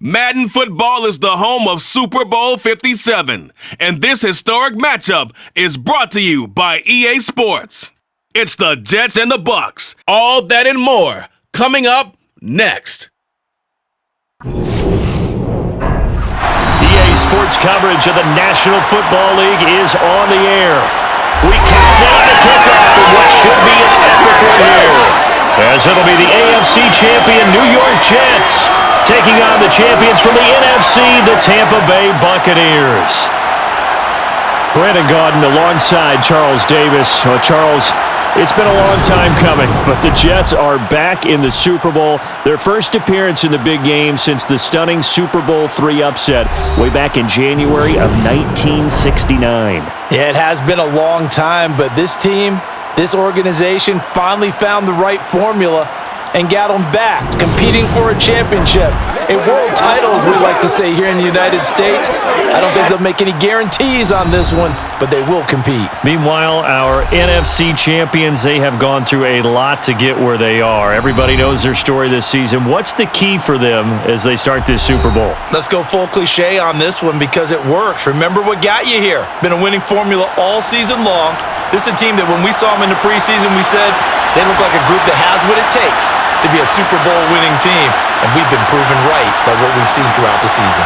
Madden football is the home of Super Bowl 57, and this historic matchup is brought to you by EA Sports. It's the Jets and the Bucks. All that and more coming up next. EA Sports coverage of the National Football League is on the air. We count down the kickoff of what should be an epic one here, as it'll be the AFC champion New York Jets taking on the champions from the NFC, the Tampa Bay Buccaneers. Brandon Gaudin alongside Charles Davis. Well, Charles, it's been a long time coming, but the Jets are back in the Super Bowl. Their first appearance in the big game since the stunning Super Bowl III upset way back in January of 1969. Yeah, it has been a long time, but this team, this organization finally found the right formula and got them back, competing for a championship, a world title, as we like to say here in the United States. I don't think they'll make any guarantees on this one, but they will compete. Meanwhile, our NFC champions, they have gone through a lot to get where they are. Everybody knows their story this season. What's the key for them as they start this Super Bowl? Let's go full cliche on this one because it works. Remember what got you here. Been a winning formula all season long. This is a team that when we saw them in the preseason, we said they look like a group that has what it takes to be a Super Bowl winning team, and we've been proven right by what we've seen throughout the season.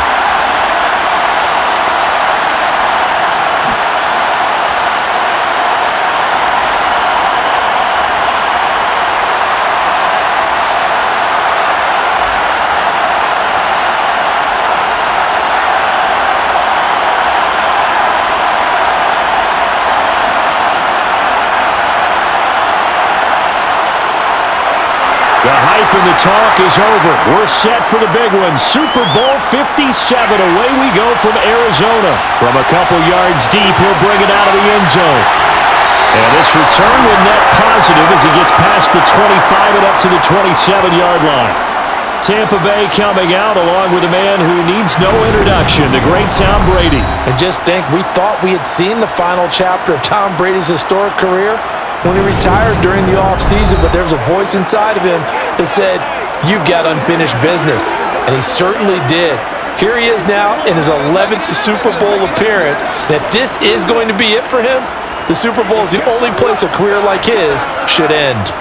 The hype and the talk is over. We're set for the big one. Super Bowl 57. Away we go from Arizona. From a couple yards deep, he'll bring it out of the end zone. And this return will net positive as he gets past the 25 and up to the 27-yard line. Tampa Bay coming out along with a man who needs no introduction, the great Tom Brady. And just think, we thought we had seen the final chapter of Tom Brady's historic career when he retired during the offseason, but there was a voice inside of him that said, you've got unfinished business. And he certainly did. Here he is now in his 11th Super Bowl appearance. That this is going to be it for him. The Super Bowl is the only place a career like his should end.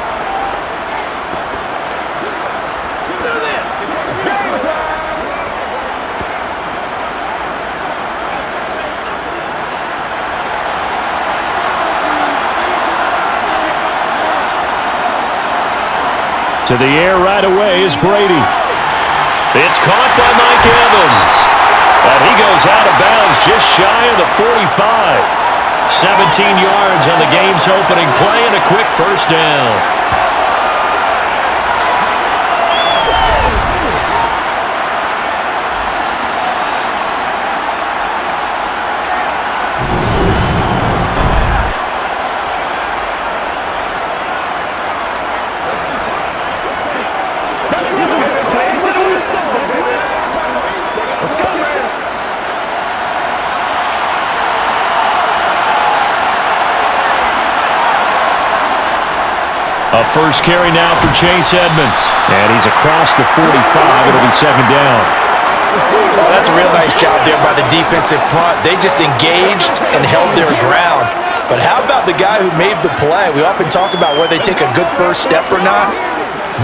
To the air right away is Brady. It's caught by Mike Evans. And he goes out of bounds just shy of the 45. 17 yards on the game's opening play and a quick first down. A first carry now for Chase Edmonds. And he's across the 45. It'll be second down. Well, that's a real nice job there by the defensive front. They just engaged and held their ground. But how about the guy who made the play? We often talk about whether they take a good first step or not.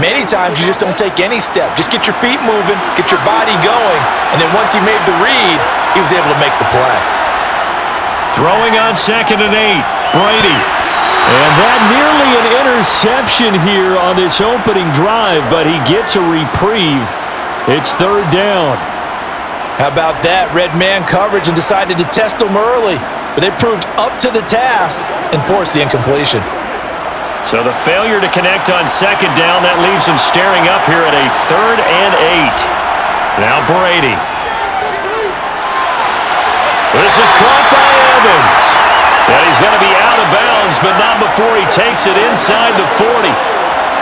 Many times you just don't take any step. Just get your feet moving, get your body going, and then once he made the read, he was able to make the play. Throwing on 2nd and 8, Brady. And that nearly an interception here on this opening drive, but he gets a reprieve. It's third down. How about that? Red man coverage and decided to test them early. But they proved up to the task and forced the incompletion. So the failure to connect on 2nd down, that leaves him staring up here at a 3rd and 8. Now Brady. This is caught by Evans. And he's going to be out of bounds, but not before he takes it inside the 40.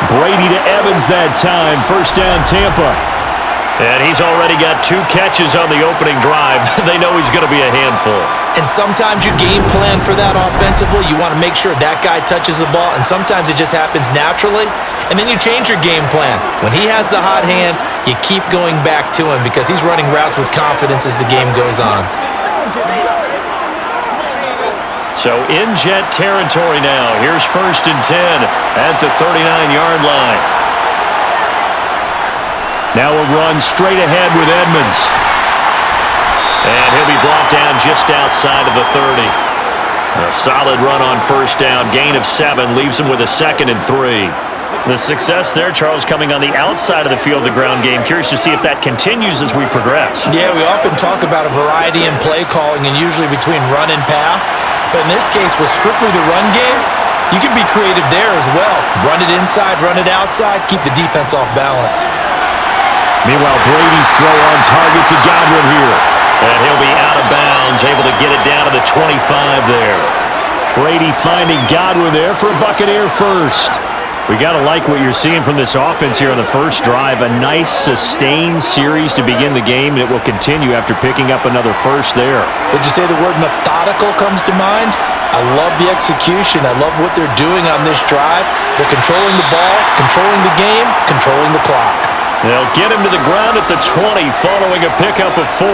Brady to Evans that time. First down, Tampa. And he's already got 2 catches on the opening drive. They know he's going to be a handful. And sometimes you game plan for that offensively. You want to make sure that guy touches the ball, and sometimes it just happens naturally. And then you change your game plan. When he has the hot hand, you keep going back to him because he's running routes with confidence as the game goes on. So in jet territory now. Here's 1st and 10 at the 39-yard line. Now a run straight ahead with Edmonds. And he'll be brought down just outside of the 30. A solid run on 1st down. Gain of 7 leaves him with a 2nd and 3. The success there, Charles, coming on the outside of the field, the ground game. Curious to see if that continues as we progress. Yeah, we often talk about a variety in play calling and usually between run and pass. But in this case, with strictly the run game, you can be creative there as well. Run it inside, run it outside, keep the defense off balance. Meanwhile, Brady's throw on target to Godwin here. And he'll be out of bounds, able to get it down to the 25 there. Brady finding Godwin there for a Buccaneer first. We got to like what you're seeing from this offense here on the first drive. A nice, sustained series to begin the game, and it will continue after picking up another first there. Would you say the word methodical comes to mind? I love the execution. I love what they're doing on this drive. They're controlling the ball, controlling the game, controlling the clock. They'll get him to the ground at the 20 following a pickup of 4.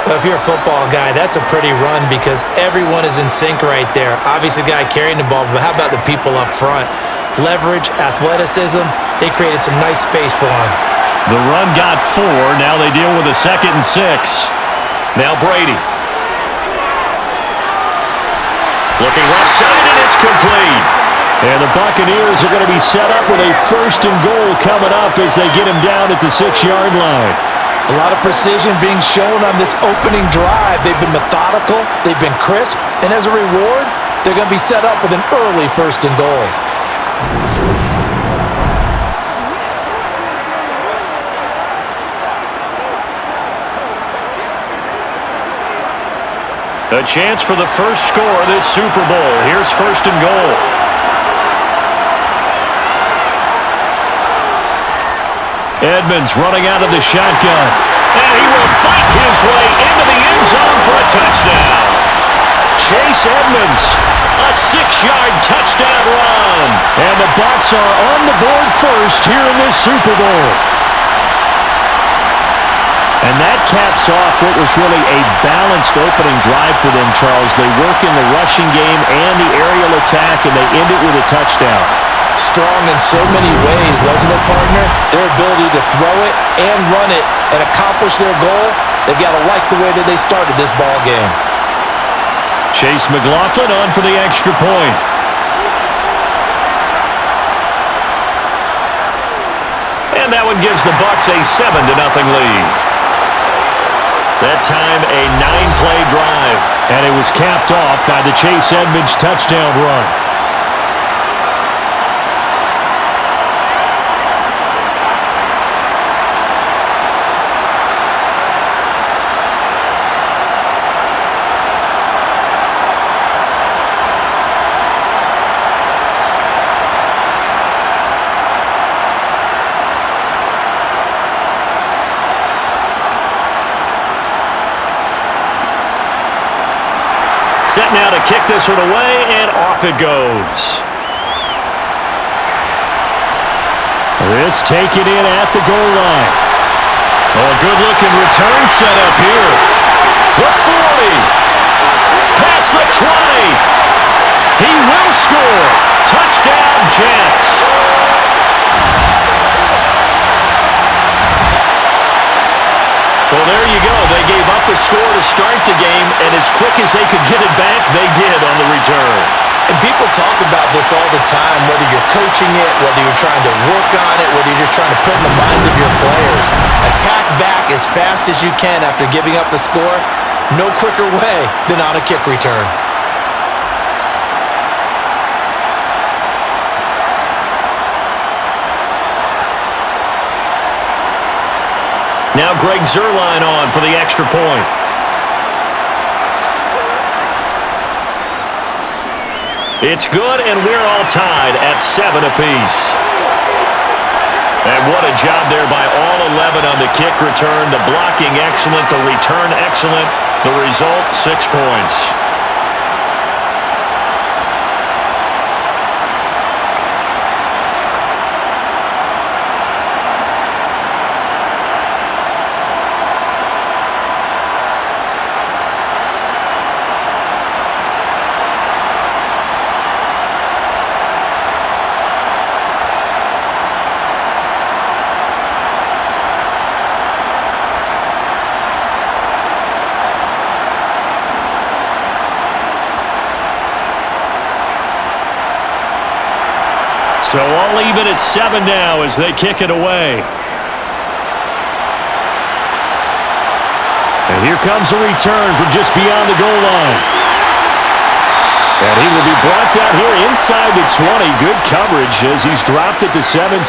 Well, if you're a football guy, that's a pretty run because everyone is in sync right there. Obviously, the guy carrying the ball, but how about the people up front? Leverage, athleticism, they created some nice space for him. The run got 4. Now they deal with a 2nd and 6. Now Brady. Looking left side, and it's complete. And the Buccaneers are going to be set up with a 1st and goal coming up as they get him down at the 6-yard line. A lot of precision being shown on this opening drive. They've been methodical, they've been crisp, and as a reward, they're going to be set up with an early 1st and goal. A chance for the first score of this Super Bowl. Here's 1st and goal. Edmonds running out of the shotgun. And he will fight his way into the end zone for a touchdown. Chase Edmonds, a 6-yard touchdown run. And the Bucs are on the board first here in this Super Bowl. And that caps off what was really a balanced opening drive for them, Charles. They work in the rushing game and the aerial attack, and they end it with a touchdown. Strong in so many ways, wasn't it, partner? Their ability to throw it and run it and accomplish their goal, they've got to like the way that they started this ball game. Chase McLaughlin on for the extra point. And that one gives the Bucs a 7-0 lead. That time a 9-play drive. And it was capped off by the Chase Edmonds touchdown run. Set now to kick this one away, and off it goes. This taken in at the goal line. Oh, a good-looking return set up here. The 40. Past the 20. He will score. Touchdown, Jets. Well, there you go. They gave up a score to start the game, and as quick as they could get it back, they did on the return. And people talk about this all the time, whether you're coaching it, whether you're trying to work on it, whether you're just trying to put in the minds of your players. Attack back as fast as you can after giving up a score. No quicker way than on a kick return. Now Greg Zuerlein on for the extra point. It's good, and we're all tied at 7 apiece. And what a job there by all 11 on the kick return. The blocking excellent, the return excellent. The result, 6 points. So all even at 7 now as they kick it away. And here comes a return from just beyond the goal line. And he will be brought down here inside the 20. Good coverage as he's dropped at the 17.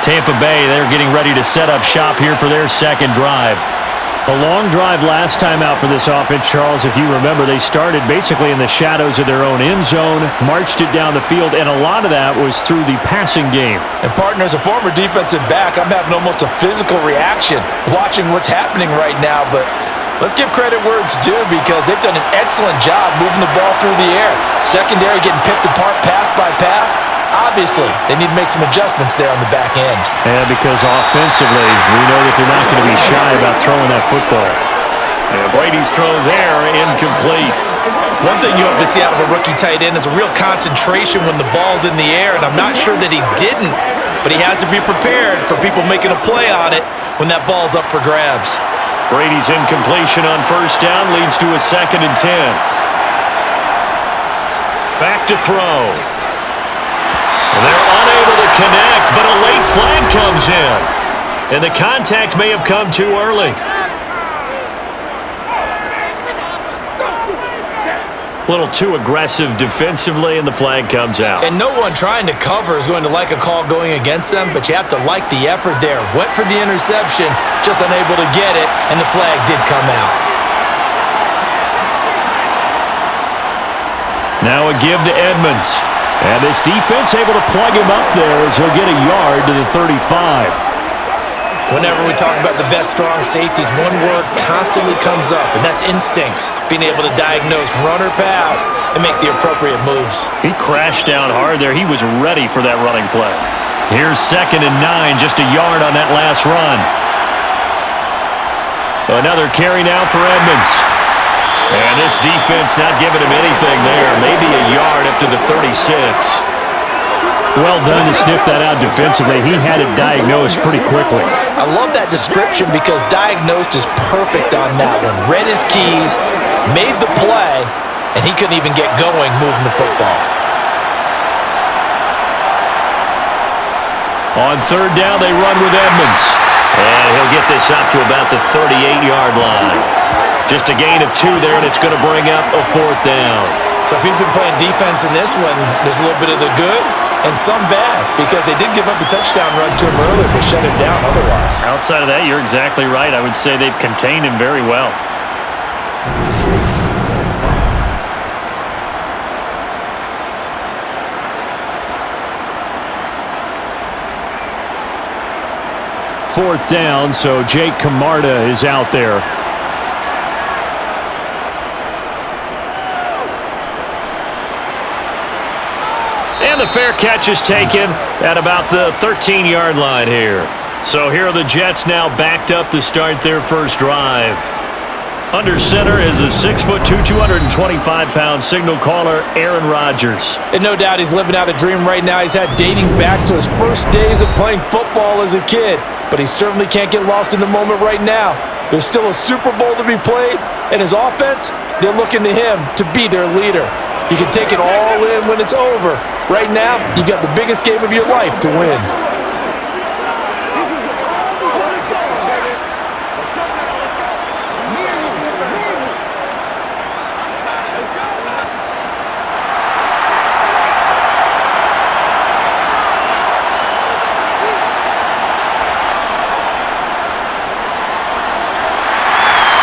Tampa Bay, they're getting ready to set up shop here for their second drive. A long drive last time out for this offense, Charles. If you remember, they started basically in the shadows of their own end zone, marched it down the field, and a lot of that was through the passing game. And partner, as a former defensive back, I'm having almost a physical reaction watching what's happening right now. But let's give credit where it's due because they've done an excellent job moving the ball through the air. Secondary getting picked apart pass by pass. Obviously, they need to make some adjustments there on the back end. And because offensively, we know that they're not going to be shy about throwing that football. And Brady's throw there, incomplete. One thing you hope to see out of a rookie tight end is a real concentration when the ball's in the air, and I'm not sure that he didn't, but he has to be prepared for people making a play on it when that ball's up for grabs. Brady's incompletion on first down leads to a 2nd and 10. Back to throw. They're unable to connect, but a late flag comes in. And the contact may have come too early. A little too aggressive defensively, and the flag comes out. And no one trying to cover is going to like a call going against them, but you have to like the effort there. Went for the interception, just unable to get it, and the flag did come out. Now a give to Edmonds. And this defense able to plug him up there as he'll get a yard to the 35. Whenever we talk about the best strong safeties, one word constantly comes up, and that's instincts. Being able to diagnose run or pass and make the appropriate moves. He crashed down hard there. He was ready for that running play. Here's 2nd and 9, just a yard on that last run. Another carry now for Edmonds. And this defense not giving him anything there. Maybe a yard up to the 36. Well done to sniff that out defensively. He had it diagnosed pretty quickly. I love that description because diagnosed is perfect on that one. Read his keys, made the play, and he couldn't even get going moving the football. On 3rd down, they run with Edmonds. And he'll get this up to about the 38-yard line. Just a gain of 2 there, and it's going to bring up a 4th down. So if you've been playing defense in this one, there's a little bit of the good and some bad because they did give up the touchdown run to him earlier, but shut him down otherwise. Outside of that, you're exactly right. I would say they've contained him very well. Fourth down, so Jake Camarda is out there. And the fair catch is taken at about the 13-yard line here. So here are the Jets now backed up to start their first drive. Under center is a 6'2", 225-pound signal caller, Aaron Rodgers. And no doubt he's living out a dream right now. He's had dating back to his first days of playing football as a kid. But he certainly can't get lost in the moment right now. There's still a Super Bowl to be played, and his offense, they're looking to him to be their leader. You can take it all in when it's over. Right now, you got the biggest game of your life to win.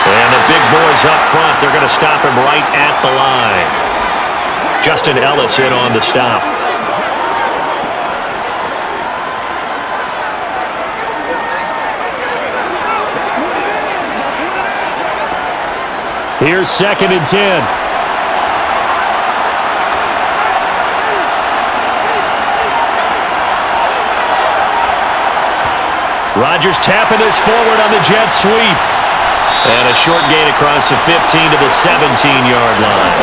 And the big boys up front, they're going to stop him right at the line. Justin Ellis in on the stop. Here's 2nd and 10. Rodgers tapping this forward on the jet sweep. And a short gain across the 15 to the 17-yard line.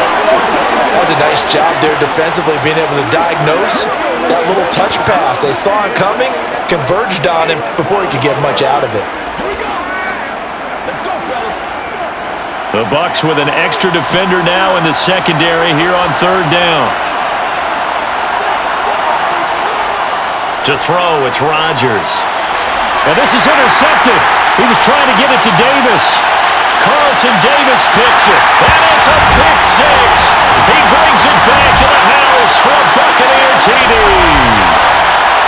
That was a nice job there defensively, being able to diagnose that little touch pass. They saw it coming, converged on him before he could get much out of it. The Bucs with an extra defender now in the secondary here on 3rd down. To throw, it's Rodgers. And this is intercepted. He was trying to get it to Davis. Carlton Davis picks it. And it's a pick six. He brings it back to the house for a Buccaneer TD.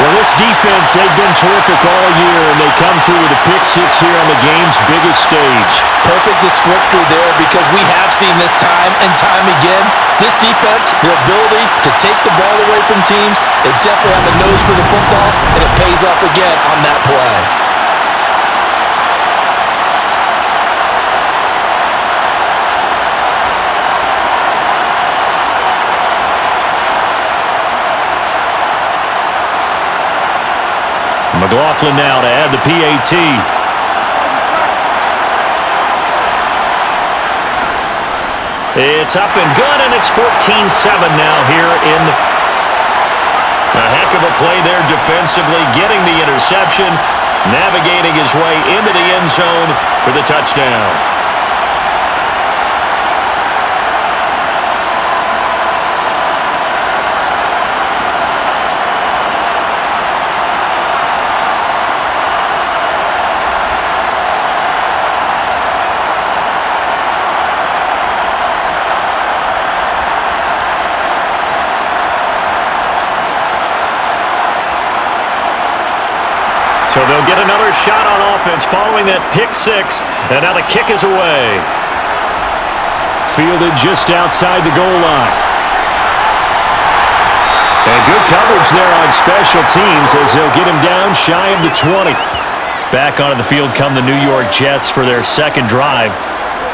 Well, this defense, they've been terrific all year, and they come through with a pick six here on the game's biggest stage. Perfect descriptor there, because we have seen this time and time again. This defense, their ability to take the ball away from teams, they definitely have the nose for the football, and it pays off again on that play. McLaughlin now to add the PAT. It's up and good, and it's 14-7 now here in the... A heck of a play there defensively, getting the interception, navigating his way into the end zone for the touchdown. So they'll get another shot on offense following that pick six, and now the kick is away. Fielded just outside the goal line. And good coverage there on special teams as they'll get him down shy of the 20. Back onto the field come the New York Jets for their second drive.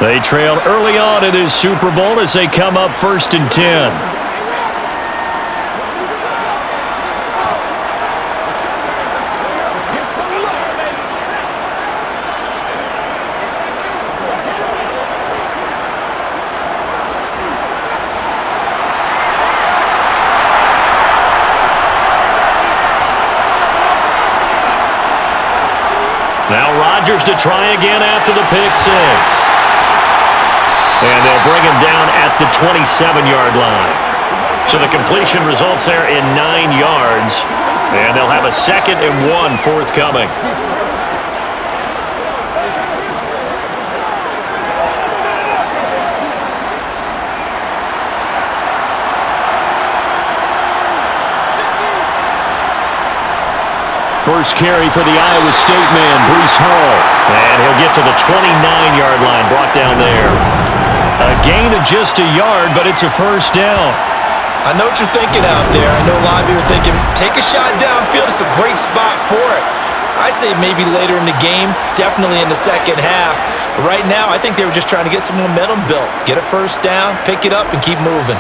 They trailed early on in this Super Bowl as they come up 1st and 10. Now Rodgers to try again after the pick six. And they'll bring him down at the 27-yard line. So the completion results there in 9 yards. And they'll have a 2nd and 1 forthcoming. First carry for the Iowa State man, Breece Hall. And he'll get to the 29-yard line, brought down there. A gain of just a yard, but it's a first down. I know what you're thinking out there. I know a lot of you are thinking, take a shot downfield. It's a great spot for it. I'd say maybe later in the game, definitely in the second half. But right now, I think they were just trying to get some momentum built. Get a first down, pick it up, and keep moving.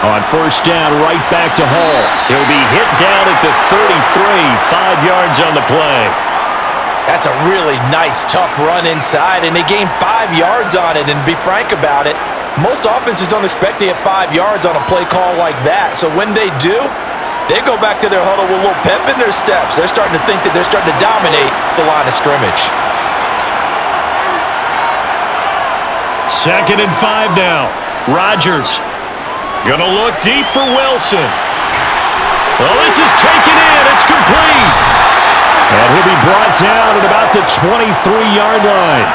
On first down, right back to Hall. He'll be hit down at the 33, 5 yards on the play. That's a really nice, tough run inside, and they gained 5 yards on it. And to be frank about it, most offenses don't expect to get 5 yards on a play call like that. So when they do, they go back to their huddle with a little pep in their steps. They're starting to think that they're starting to dominate the line of scrimmage. 2nd and 5 now. Rodgers. Gonna look deep for Wilson. Well, this is taken in. It's complete. And he'll be brought down at about the 23-yard line.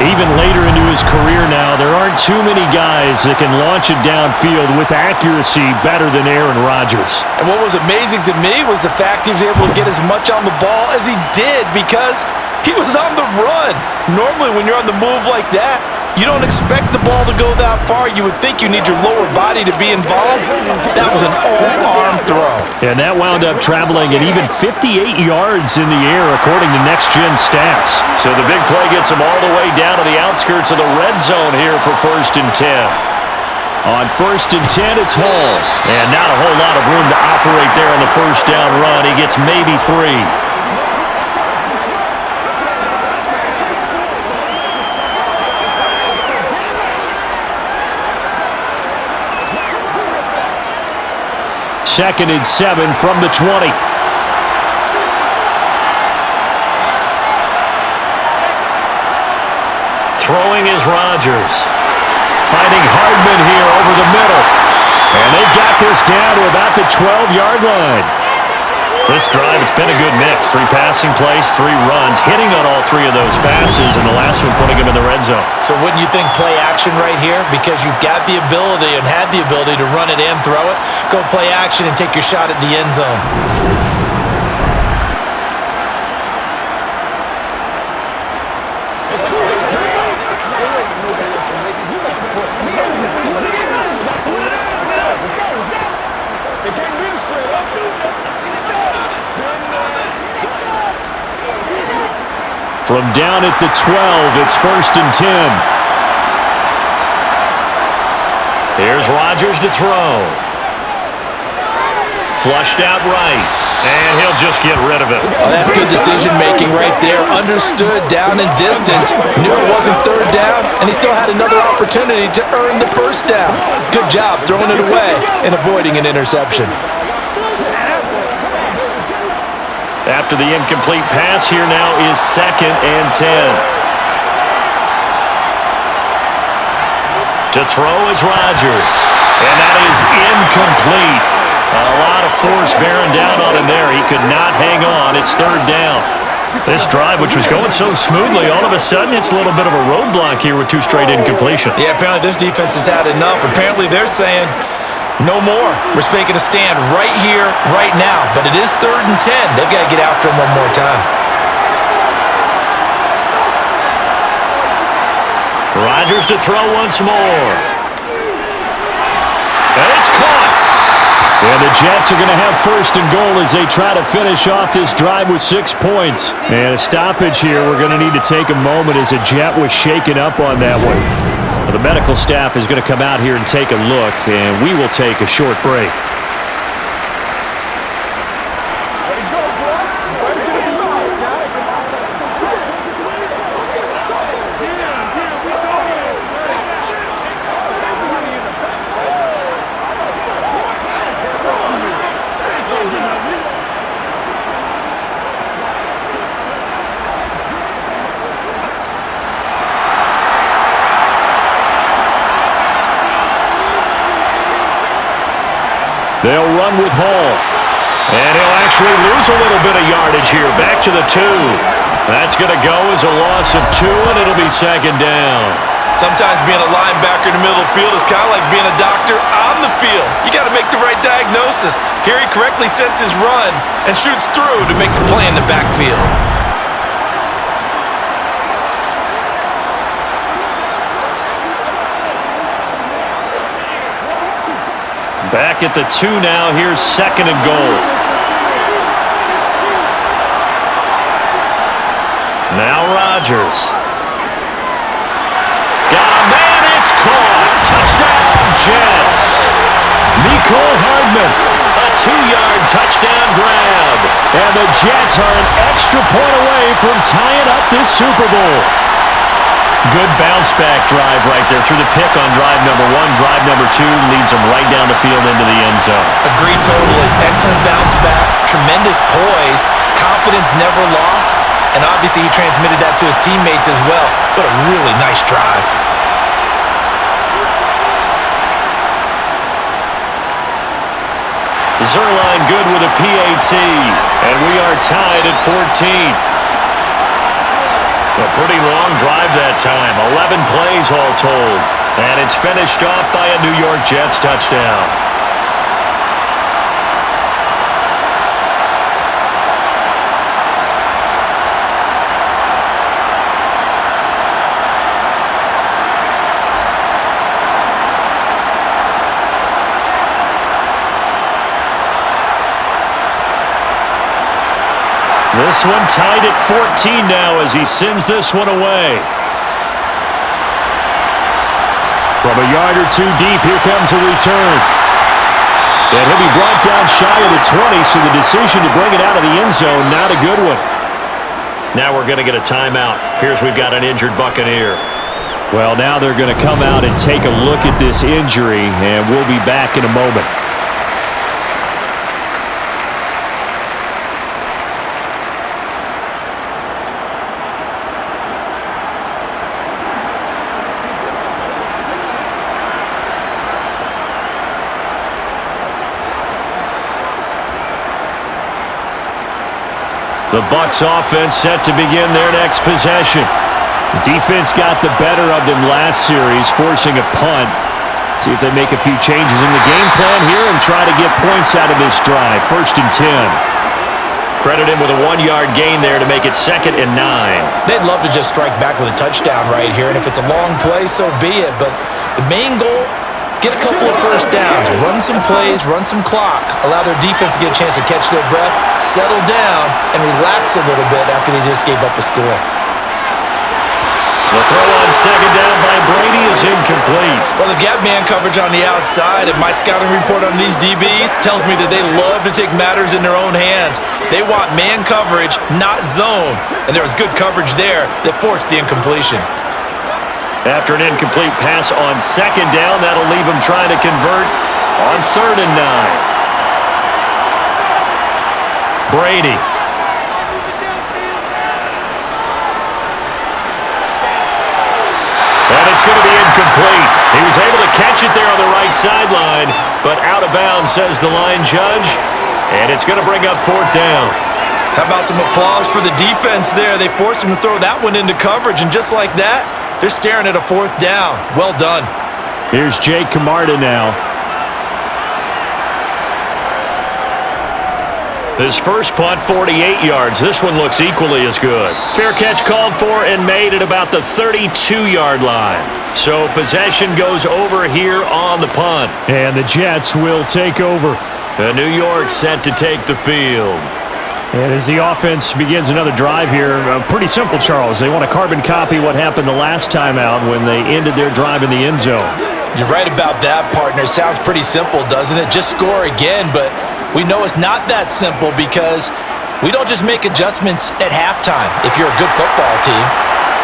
Even later into his career now, there aren't too many guys that can launch it downfield with accuracy better than Aaron Rodgers. And what was amazing to me was the fact he was able to get as much on the ball as he did because he was on the run. Normally when you're on the move like that, You don't expect the ball to go that far. You would think you need your lower body to be involved. That was an all-arm throw. And that wound up traveling at even 58 yards in the air, according to next-gen stats. So the big play gets them all the way down to the outskirts of the red zone here for 1st and 10. On 1st and 10, it's Hall. And not a whole lot of room to operate there on the first down run. He gets maybe 3. Second and 7 from the 20. Throwing is Rodgers. Finding Hardman here over the middle. And they've got this down to about the 12-yard line. This drive, it's been a good mix. 3 passing plays, 3 runs, hitting on all 3 of those passes, and the last one putting him in the red zone. So wouldn't you think play action right here? Because you've got the ability and had the ability to run it and throw it. Go play action and take your shot at the end zone. From down at the 12, it's 1st and 10. Here's Rodgers to throw. Flushed out right, and he'll just get rid of it. Oh, that's good decision-making right there. Understood down and distance. Knew it wasn't 3rd down, and he still had another opportunity to earn the 1st down. Good job throwing it away and avoiding an interception. After the incomplete pass, here now is 2nd and 10. To throw is Rodgers, and that is incomplete. A lot of force bearing down on him there. He could not hang on. It's 3rd down. This drive, which was going so smoothly, all of a sudden it's a little bit of a roadblock here with 2 straight incompletions. Yeah, apparently this defense has had enough. Apparently they're saying, no more. We're making a stand right here, right now. But it is 3rd and 10. They've got to get after him one more time. Rodgers to throw once more. And it's caught. And the Jets are going to have 1st and goal as they try to finish off this drive with 6 points. And a stoppage here. We're going to need to take a moment as a Jet was shaken up on that one. The medical staff is going to come out here and take a look, and we will take a short break. They'll run with Hall. And he'll actually lose a little bit of yardage here. Back to the 2. That's going to go as a loss of 2, and it'll be 2nd down. Sometimes being a linebacker in the middle of the field is kind of like being a doctor on the field. You got to make the right diagnosis. Here he correctly sets his run and shoots through to make the play in the backfield. Back at the 2 now. Here's 2nd and goal. Now Rodgers. Got a man. It's caught. Touchdown, Jets. Mecole Hardman. A 2-yard touchdown grab. And the Jets are an extra point away from tying up this Super Bowl. Good bounce-back drive right there through the pick on drive number 1. Drive number 2 leads them right down the field into the end zone. Agree totally. Excellent bounce-back. Tremendous poise. Confidence never lost. And obviously he transmitted that to his teammates as well. What a really nice drive. Zerline good with a PAT. And we are tied at 14. A pretty long drive that time. 11 plays all told. And it's finished off by a New York Jets touchdown. this one tied at 14 now as he sends this one away. From a yard or two deep, here comes a return. And he'll be brought down shy of the 20, so the decision to bring it out of the end zone, not a good one. Now we're going to get a timeout. Here's we've got an injured Buccaneer. Well, now they're going to come out and take a look at this injury, and we'll be back in a moment. The Bucs offense set to begin their next possession. The defense got the better of them last series, forcing a punt. See if they make a few changes in the game plan here and try to get points out of this drive. 1st and 10. Credit him with a 1-yard gain there to make it 2nd and 9. They'd love to just strike back with a touchdown right here, and if it's a long play, so be it. But the main goal, get a couple of first downs, run some plays, run some clock, allow their defense to get a chance to catch their breath, settle down, and relax a little bit after they just gave up a score. The throw on 2nd down by Brady is incomplete. Well, they've got man coverage on the outside, and my scouting report on these DBs tells me that they love to take matters in their own hands. They want man coverage, not zone, and there was good coverage there that forced the incompletion. After an incomplete pass on 2nd down, that'll leave him trying to convert on 3rd and 9. Brady. And it's going to be incomplete. He was able to catch it there on the right sideline, but out of bounds, says the line judge. And it's going to bring up 4th down. How about some applause for the defense there? They forced him to throw that one into coverage, and just like that, they're staring at a 4th down. Well done. Here's Jake Camarda now. His first punt, 48 yards. This one looks equally as good. Fair catch called for and made at about the 32-yard line. So possession goes over here on the punt. And the Jets will take over. And New York set to take the field. And as the offense begins another drive here, pretty simple, Charles. They want to carbon copy what happened the last time out when they ended their drive in the end zone. You're right about that, partner. Sounds pretty simple, doesn't it? Just score again, but we know it's not that simple because we don't just make adjustments at halftime if you're a good football team.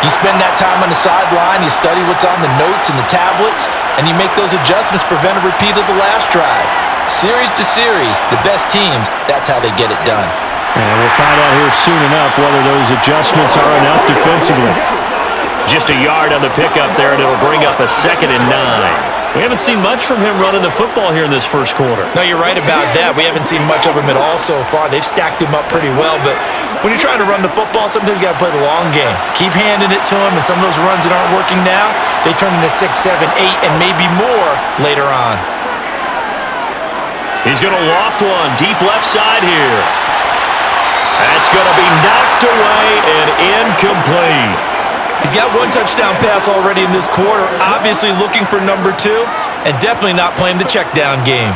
You spend that time on the sideline, you study what's on the notes and the tablets, and you make those adjustments, prevent a repeat of the last drive. Series to series, the best teams, that's how they get it done. And we'll find out here soon enough whether those adjustments are enough defensively. Just a yard on the pickup there, and it'll bring up a 2nd and 9. We haven't seen much from him running the football here in this first quarter. No, you're right about that. We haven't seen much of him at all so far. They've stacked him up pretty well, but when you're trying to run the football, sometimes you got to play the long game. Keep handing it to him, and some of those runs that aren't working now, they turn into 6, 7, 8, and maybe more later on. He's going to loft one deep left side here. That's going to be knocked away and incomplete. He's got one touchdown pass already in this quarter, obviously looking for number 2, and definitely not playing the check down game.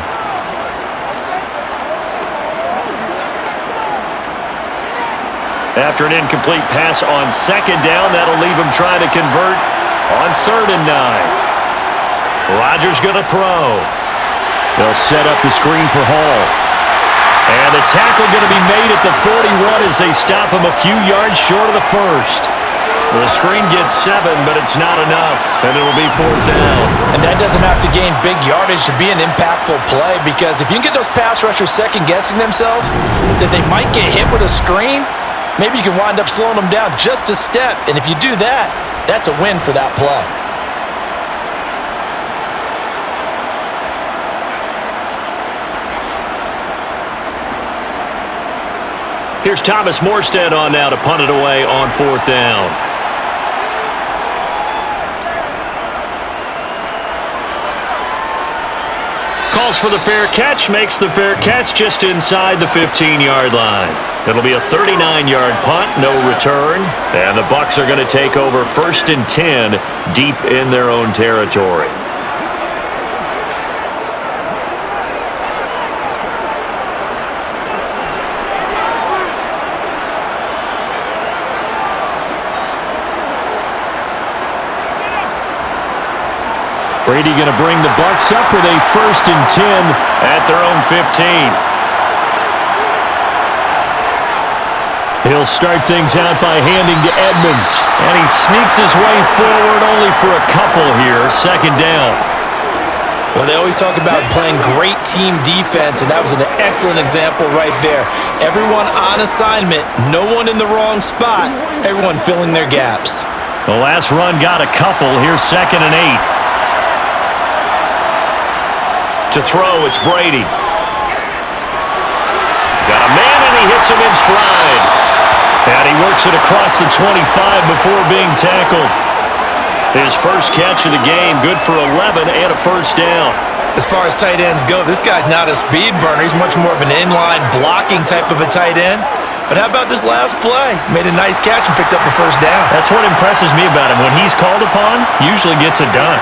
After an incomplete pass on 2nd down, that'll leave him trying to convert on 3rd and 9. Rodgers going to throw. They'll set up the screen for Hall. And the tackle going to be made at the 41 as they stop him a few yards short of the first. The screen gets 7, but it's not enough, and it'll be 4th down. And that doesn't have to gain big yardage to be an impactful play, because if you can get those pass rushers second-guessing themselves that they might get hit with a screen, maybe you can wind up slowing them down just a step. And if you do that, that's a win for that play. Here's Thomas Morstead on now to punt it away on 4th down. Calls for the fair catch, makes the fair catch just inside the 15-yard line. It'll be a 39-yard punt, no return, and the Bucs are going to take over 1st and 10 deep in their own territory. Brady going to bring the Bucs up with a 1st and 10 at their own 15. He'll start things out by handing to Edmonds. And he sneaks his way forward only for a couple here. 2nd down. Well, they always talk about playing great team defense, and that was an excellent example right there. Everyone on assignment, no one in the wrong spot, everyone filling their gaps. The last run got a couple. Here's 2nd and 8. To throw, it's Brady. Got a man, and he hits him in stride. And he works it across the 25 before being tackled. His first catch of the game, good for 11 and a 1st down. As far as tight ends go, this guy's not a speed burner. He's much more of an inline blocking type of a tight end. But how about this last play? Made a nice catch and picked up a 1st down. That's what impresses me about him. When he's called upon, usually gets it done.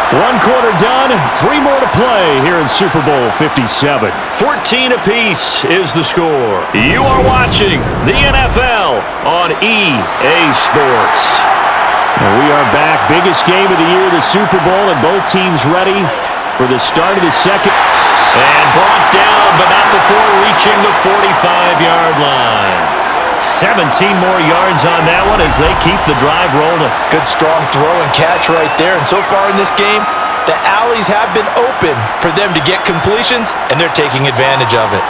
1 quarter done, 3 more to play here in Super Bowl 57. 14 apiece is the score. You are watching the NFL on EA Sports. And we are back. Biggest game of the year, the Super Bowl, and both teams ready for the start of the second. And brought down, but not before reaching the 45-yard line. 17 more yards on that one as they keep the drive rolling. Good strong throw and catch right there. And so far in this game, the alleys have been open for them to get completions, and they're taking advantage of it.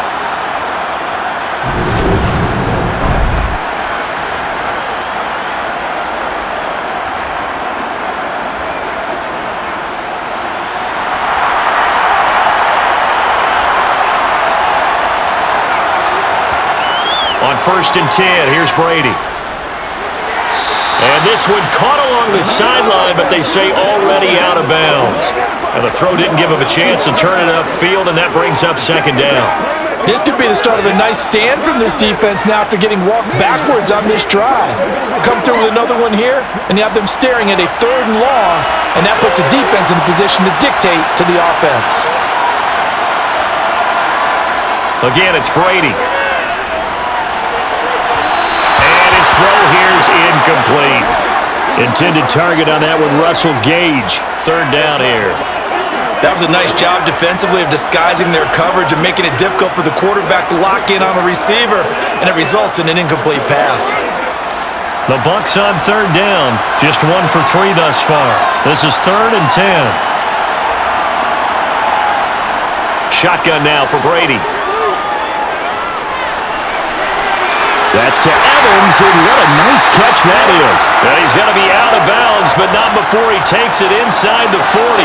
On 1st and 10, here's Brady. And this one caught along the sideline, but they say already out of bounds. And the throw didn't give him a chance to turn it upfield, and that brings up 2nd down. This could be the start of a nice stand from this defense now after getting walked backwards on this drive. Come through with another one here, and you have them staring at a 3rd and long, and that puts the defense in a position to dictate to the offense. Again, it's Brady. His throw here's incomplete. Intended target on that one, Russell Gage. 3rd down here. That was a nice job defensively of disguising their coverage and making it difficult for the quarterback to lock in on a receiver, and it results in an incomplete pass. The Bucs on 3rd down. Just 1 for 3 thus far. This is 3rd and 10. Shotgun now for Brady. That's to Evans, and what a nice catch that is. And he's going to be out of bounds, but not before he takes it inside the 40.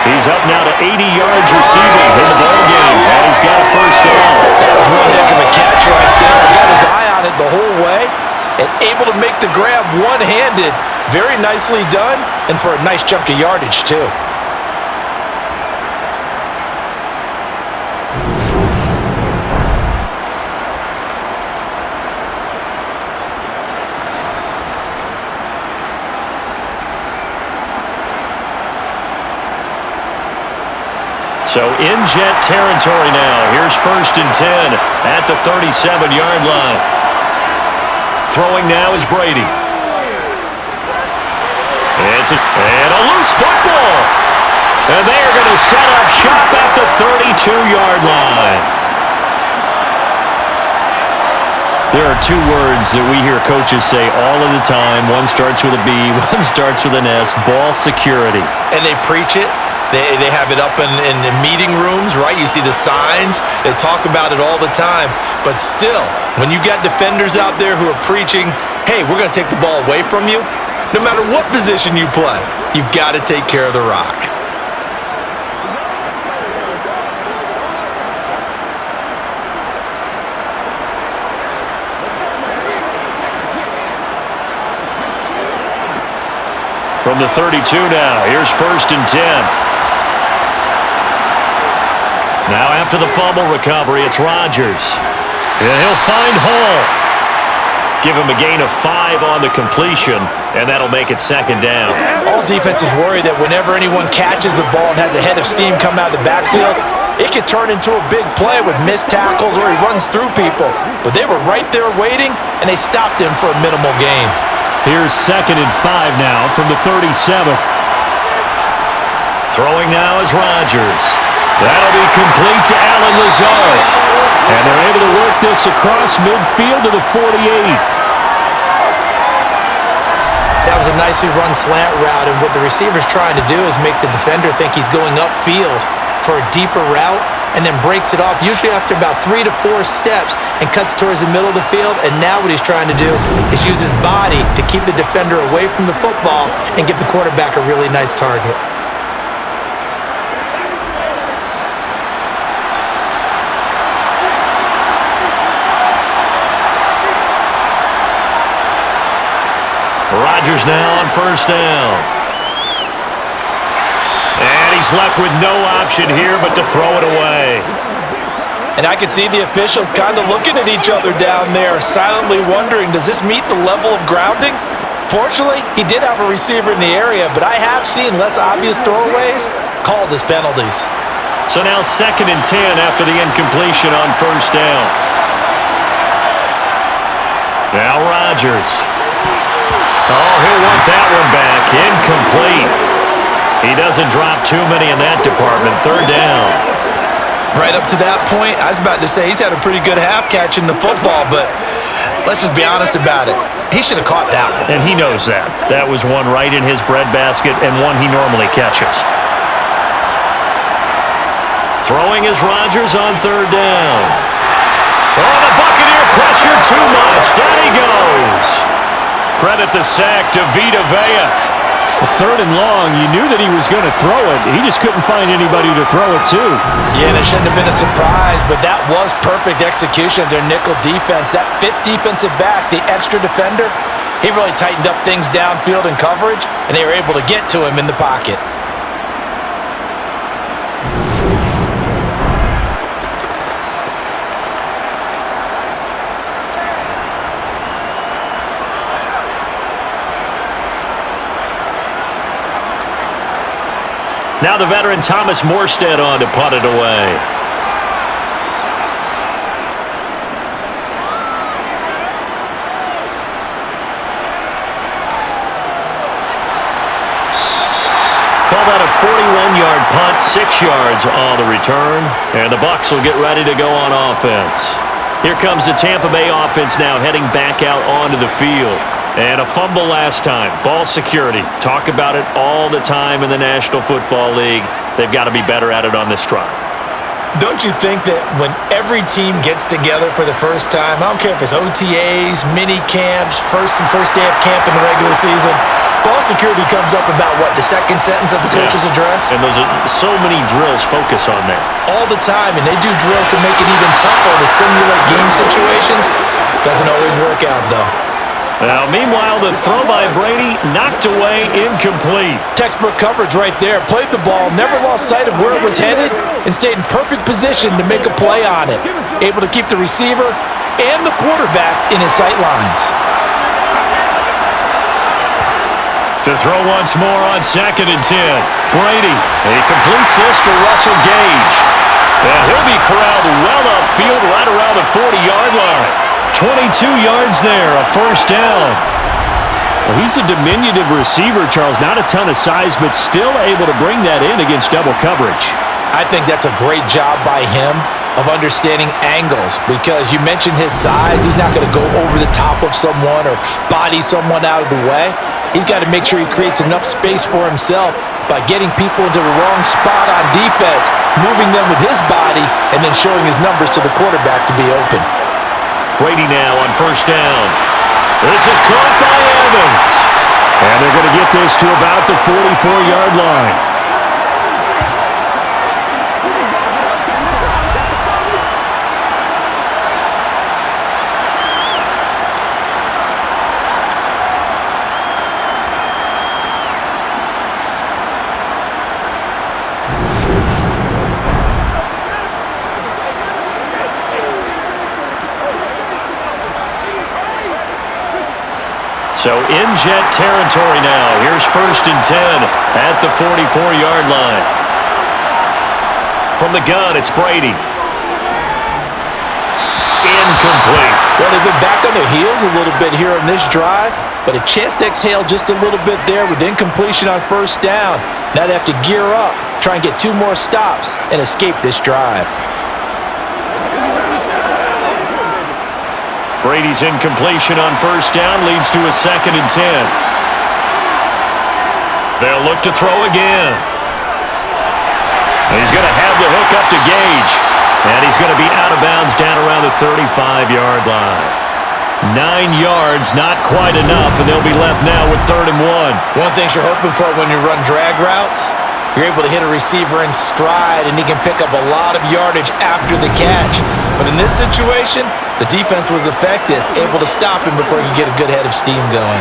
He's up now to 80 yards receiving in the ballgame, and he's got a 1st down. That was one heck of a catch right there. Got his eye on it the whole way, and able to make the grab one-handed. Very nicely done, and for a nice chunk of yardage, too. So in jet territory now. Here's 1st and 10 at the 37-yard line. Throwing now is Brady. And a loose football. And they are going to set up shop at the 32-yard line. There are 2 words that we hear coaches say all of the time. One starts with a B, one starts with an S, ball security. And they preach it. They have it up in meeting rooms, right? You see the signs. They talk about it all the time. But still, when you got defenders out there who are preaching, hey, we're going to take the ball away from you, no matter what position you play, you've got to take care of the rock. From the 32 now, here's 1st and 10. Now after the fumble recovery, it's Rodgers. And he'll find Hall. Give him a gain of 5 on the completion, and that'll make it 2nd down. All defenses worry that whenever anyone catches the ball and has a head of steam come out of the backfield, it could turn into a big play with missed tackles or he runs through people. But they were right there waiting, and they stopped him for a minimal gain. Here's 2nd and 5 now from the 37. Throwing now is Rodgers. That'll be complete to Allen Lazard. And they're able to work this across midfield to the 48. That was a nicely run slant route, and what the receiver's trying to do is make the defender think he's going upfield for a deeper route, and then breaks it off, usually after about 3 to 4 steps, and cuts towards the middle of the field. And now what he's trying to do is use his body to keep the defender away from the football and give the quarterback a really nice target. Rodgers now on 1st down. And he's left with no option here but to throw it away. And I could see the officials kind of looking at each other down there, silently wondering, does this meet the level of grounding? Fortunately, he did have a receiver in the area, but I have seen less obvious throwaways called as penalties. So now 2nd and 10 after the incompletion on 1st down. Now Rodgers. Oh, he'll want that one back. Incomplete. He doesn't drop too many in that department. 3rd down. Right up to that point, I was about to say he's had a pretty good half catching the football, but let's just be honest about it. He should have caught that one. And he knows that. That was one right in his breadbasket and one he normally catches. Throwing is Rodgers on 3rd down. Oh, the Buccaneer pressure too much. Down he goes. Credit the sack to Vita Vea. 3rd and long, you knew that he was going to throw it. He just couldn't find anybody to throw it to. Yeah, and it shouldn't have been a surprise, but that was perfect execution of their nickel defense. That 5th defensive back, the extra defender, he really tightened up things downfield in coverage, and they were able to get to him in the pocket. Now the veteran Thomas Morstead on to punt it away. Call that a 41-yard punt, 6 yards on the return, and the Bucs will get ready to go on offense. Here comes the Tampa Bay offense now heading back out onto the field. And a fumble last time. Ball security. Talk about it all the time in the National Football League. They've got to be better at it on this drive. Don't you think that when every team gets together for the first time, I don't care if it's OTAs, mini camps, first day of camp in the regular season, ball security comes up about what, the 2nd sentence of the coach's address? And those are so many drills focus on that. All the time, and they do drills to make it even tougher to simulate game situations. Doesn't always work out, though. Now, meanwhile, the throw by Brady knocked away, incomplete. Textbook coverage right there. Played the ball, never lost sight of where it was headed, and stayed in perfect position to make a play on it. Able to keep the receiver and the quarterback in his sight lines. To throw once more on 2nd and 10. Brady, he completes this to Russell Gage. And he'll be corralled well upfield right around the 40-yard line. 22 yards there, a 1st down. Well, he's a diminutive receiver, Charles. Not a ton of size, but still able to bring that in against double coverage. I think that's a great job by him of understanding angles, because you mentioned his size. He's not going to go over the top of someone or body someone out of the way. He's got to make sure he creates enough space for himself by getting people into the wrong spot on defense, moving them with his body, and then showing his numbers to the quarterback to be open. Brady now on 1st down. This is caught by Evans. And they're going to get this to about the 44-yard line. So in jet territory now. Here's 1st and 10 at the 44-yard line. From the gun, it's Brady. Incomplete. Well, they've been back on their heels a little bit here on this drive, but a chance to exhale just a little bit there with incompletion on first down. Now they have to gear up, try and get 2 more stops, and escape this drive. Brady's incompletion on first down leads to a 2nd and 10. They'll look to throw again. He's going to have the hook up to Gage. And he's going to be out of bounds down around the 35-yard line. 9 yards, not quite enough, and they'll be left now with 3rd and 1. One thing you're hoping for when you run drag routes, you're able to hit a receiver in stride, and he can pick up a lot of yardage after the catch. But in this situation, the defense was effective, able to stop him before he could get a good head of steam going.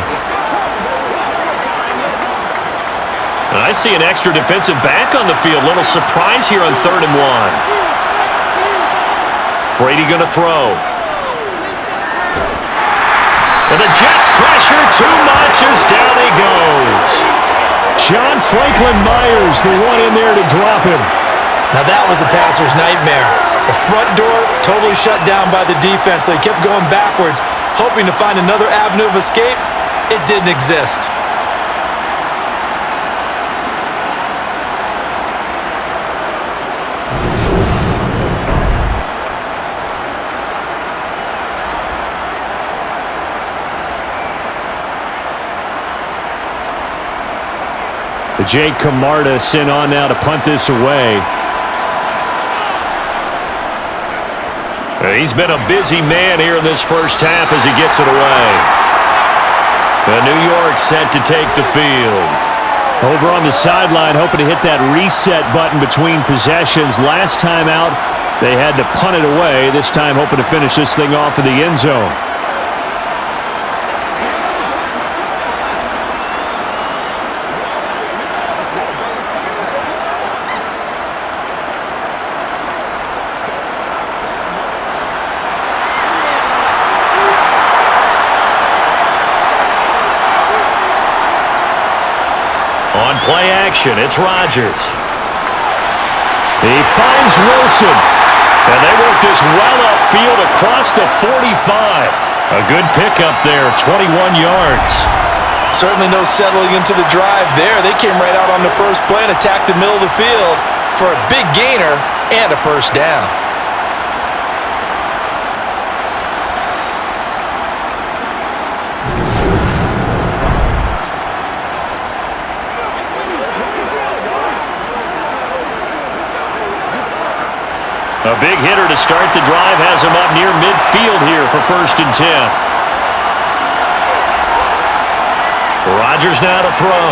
I see an extra defensive back on the field. Little surprise here on 3rd and 1. Brady going to throw. And the Jets pressure too much as down he goes. John Franklin Myers, the one in there to drop him. Now that was a passer's nightmare. The front door totally shut down by the defense, so he kept going backwards, hoping to find another avenue of escape. It didn't exist. Jake Camarda sent on now to punt this away. He's been a busy man here in this first half as he gets it away. New York set to take the field. Over on the sideline, hoping to hit that reset button between possessions. Last time out, they had to punt it away. This time, hoping to finish this thing off in the end zone. On play action, it's Rodgers. He finds Wilson. And they work this well upfield across the 45. A good pickup there, 21 yards. Certainly no settling into the drive there. They came right out on the first play and attacked the middle of the field for a big gainer and a first down. A big hitter to start the drive has him up near midfield here for 1st and 10. Rodgers now to throw.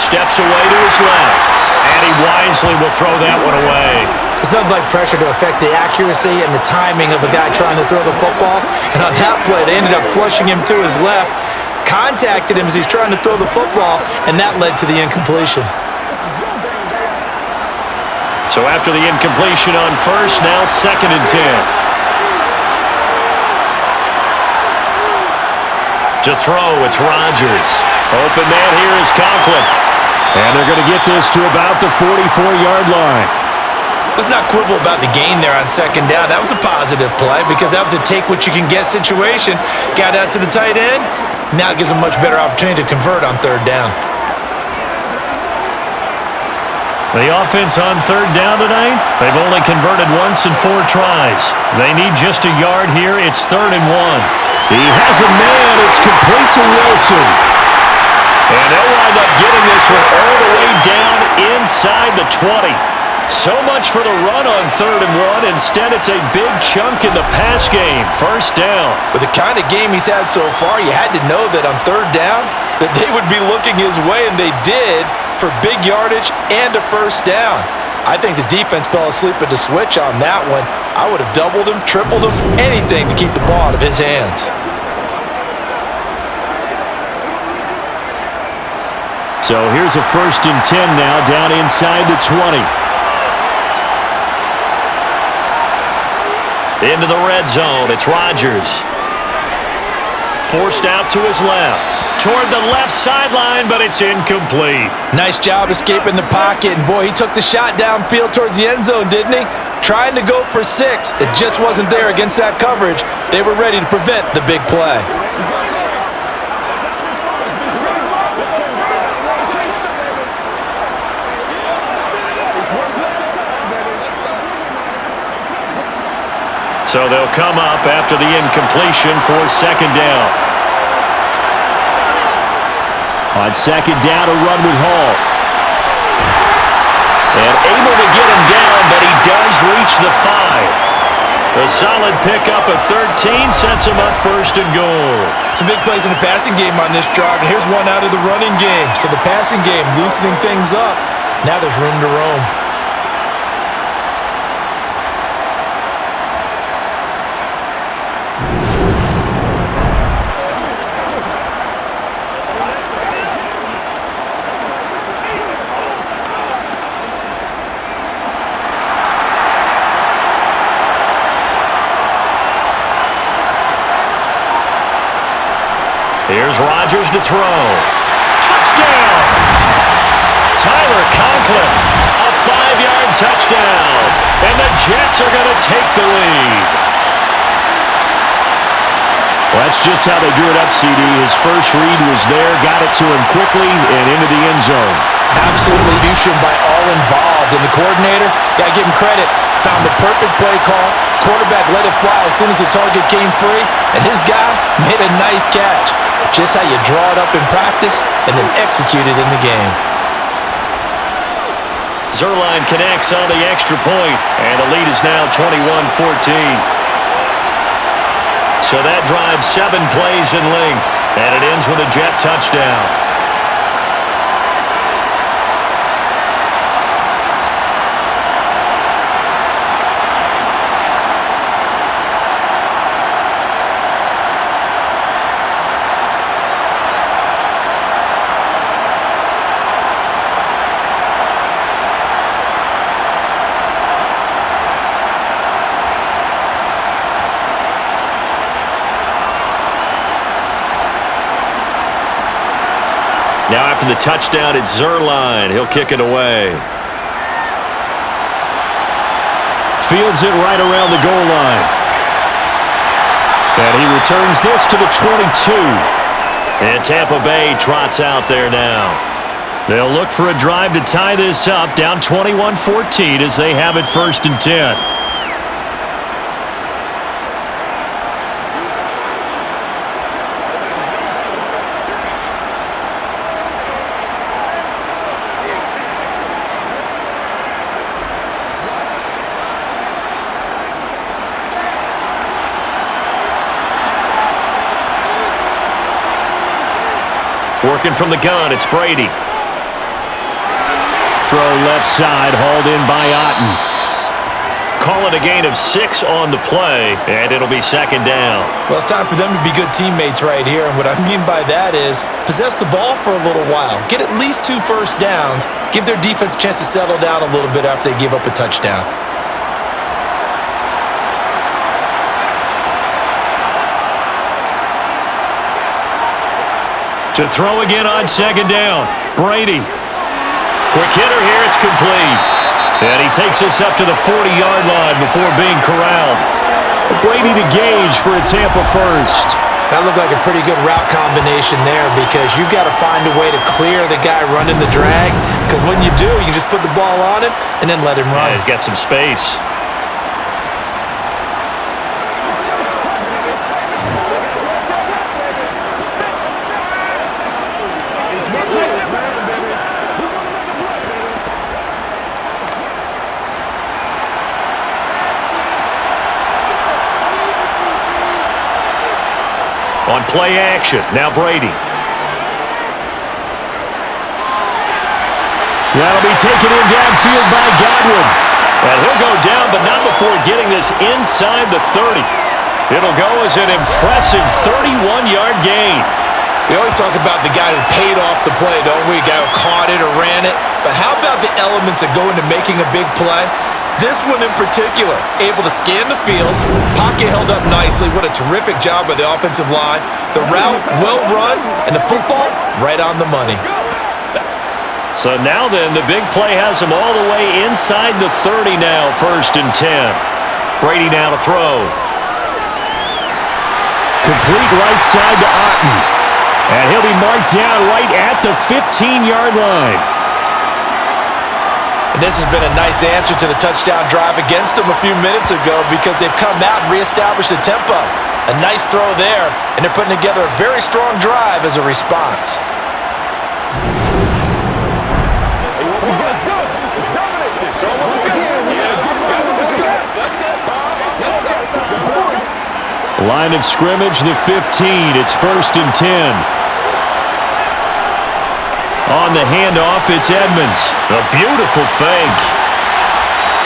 Steps away to his left. And he wisely will throw that one away. There's nothing like pressure to affect the accuracy and the timing of a guy trying to throw the football. And on that play, they ended up flushing him to his left, contacted him as he's trying to throw the football, and that led to the incompletion. So after the incompletion on first, now 2nd and 10. To throw, it's Rodgers. Open man here is Conklin. And they're going to get this to about the 44-yard line. Let's not quibble about the gain there on 2nd down. That was a positive play because that was a take-what-you-can-get situation. Got out to the tight end. Now it gives them a much better opportunity to convert on 3rd down. The offense on 3rd down tonight, they've only converted once in 4 tries. They need just a yard here. It's 3rd and 1. He has a man. It's complete to Wilson. And they'll wind up getting this one all the way down inside the 20. So much for the run on 3rd and 1. Instead, it's a big chunk in the pass game. 1st down. With the kind of game he's had so far, you had to know that on 3rd down that they would be looking his way, and they did, for big yardage and a 1st down. I think the defense fell asleep at the switch on that one. I would have doubled him, tripled him, anything to keep the ball out of his hands. So here's a 1st and 10 now, down inside the 20. Into the red zone, it's Rodgers. forced out to his left. Toward the left sideline, but it's incomplete. Nice job escaping the pocket, and boy, he took the shot downfield towards the end zone, didn't he? Trying to go for 6. It just wasn't there against that coverage. They were ready to prevent the big play. So they'll come up after the incompletion for second down. On second down, a run with Hall. And able to get him down, but he does reach the 5. A solid pickup at 13 sets him up first and goal. Some big plays in the passing game on this drive, and here's one out of the running game. So the passing game loosening things up. Now there's room to roam. Here's Rodgers to throw. Touchdown! Tyler Conklin, a 5-yard touchdown. And the Jets are going to take the lead. Well, that's just how they drew it up, CD. His first read was there, got it to him quickly, and into the end zone. Absolutely execution by all involved. And the coordinator, got to give him credit, found the perfect play call. Quarterback let it fly as soon as the target came free, and his guy made a nice catch. Just how you draw it up in practice and then execute it in the game. Zuerlein connects on the extra point, and the lead is now 21-14. So that drives 7 plays in length, and it ends with a Jet touchdown. Now after the touchdown, it's Zuerlein. He'll kick it away. Fields it right around the goal line. And he returns this to the 22. And Tampa Bay trots out there now. They'll look for a drive to tie this up, down 21-14 as they have it 1st and 10. Working from the gun, it's Brady. Throw left side, hauled in by Otten. Call it a gain of 6 on the play, and it'll be second down. Well, it's time for them to be good teammates right here, and what I mean by that is possess the ball for a little while, get at least 2 first downs, give their defense a chance to settle down a little bit after they give up a touchdown. To throw again on second down, Brady. Quick hitter here, it's complete. And he takes us up to the 40-yard line before being corralled. Brady to Gage for a Tampa first. That looked like a pretty good route combination there because you've got to find a way to clear the guy running the drag, because when you do, you just put the ball on him and then let him run. Yeah, he's got some space. On play action, now Brady. That'll be taken in downfield by Godwin. And he'll go down, but not before getting this inside the 30. It'll go as an impressive 31-yard gain. We always talk about the guy who paid off the play, don't we? The guy who caught it or ran it. But how about the elements that go into making a big play? This one in particular, able to scan the field, pocket held up nicely. What a terrific job by the offensive line. The route, well run, and the football, right on the money. So now then, the big play has him all the way inside the 30 now, 1st and 10. Brady now to throw. Complete right side to Otten. And he'll be marked down right at the 15-yard line. And this has been a nice answer to the touchdown drive against them a few minutes ago because they've come out and reestablished the tempo. A nice throw there, and they're putting together a very strong drive as a response. Line of scrimmage, the 15. It's 1st and 10. On the handoff, it's Edmonds. A beautiful fake.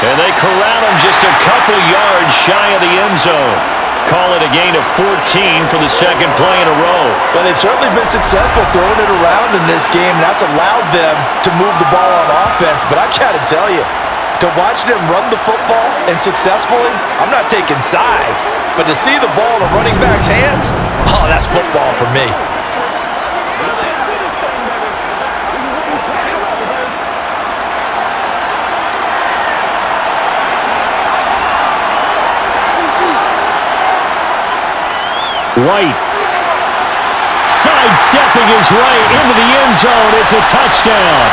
And they corral him just a couple yards shy of the end zone. Call it a gain of 14 for the second play in a row. Well, they've certainly been successful throwing it around in this game, and that's allowed them to move the ball on offense. But I got to tell you, to watch them run the football and successfully, I'm not taking sides. But to see the ball in a running back's hands, oh, that's football for me. White. Sidestepping his way into the end zone. It's a touchdown.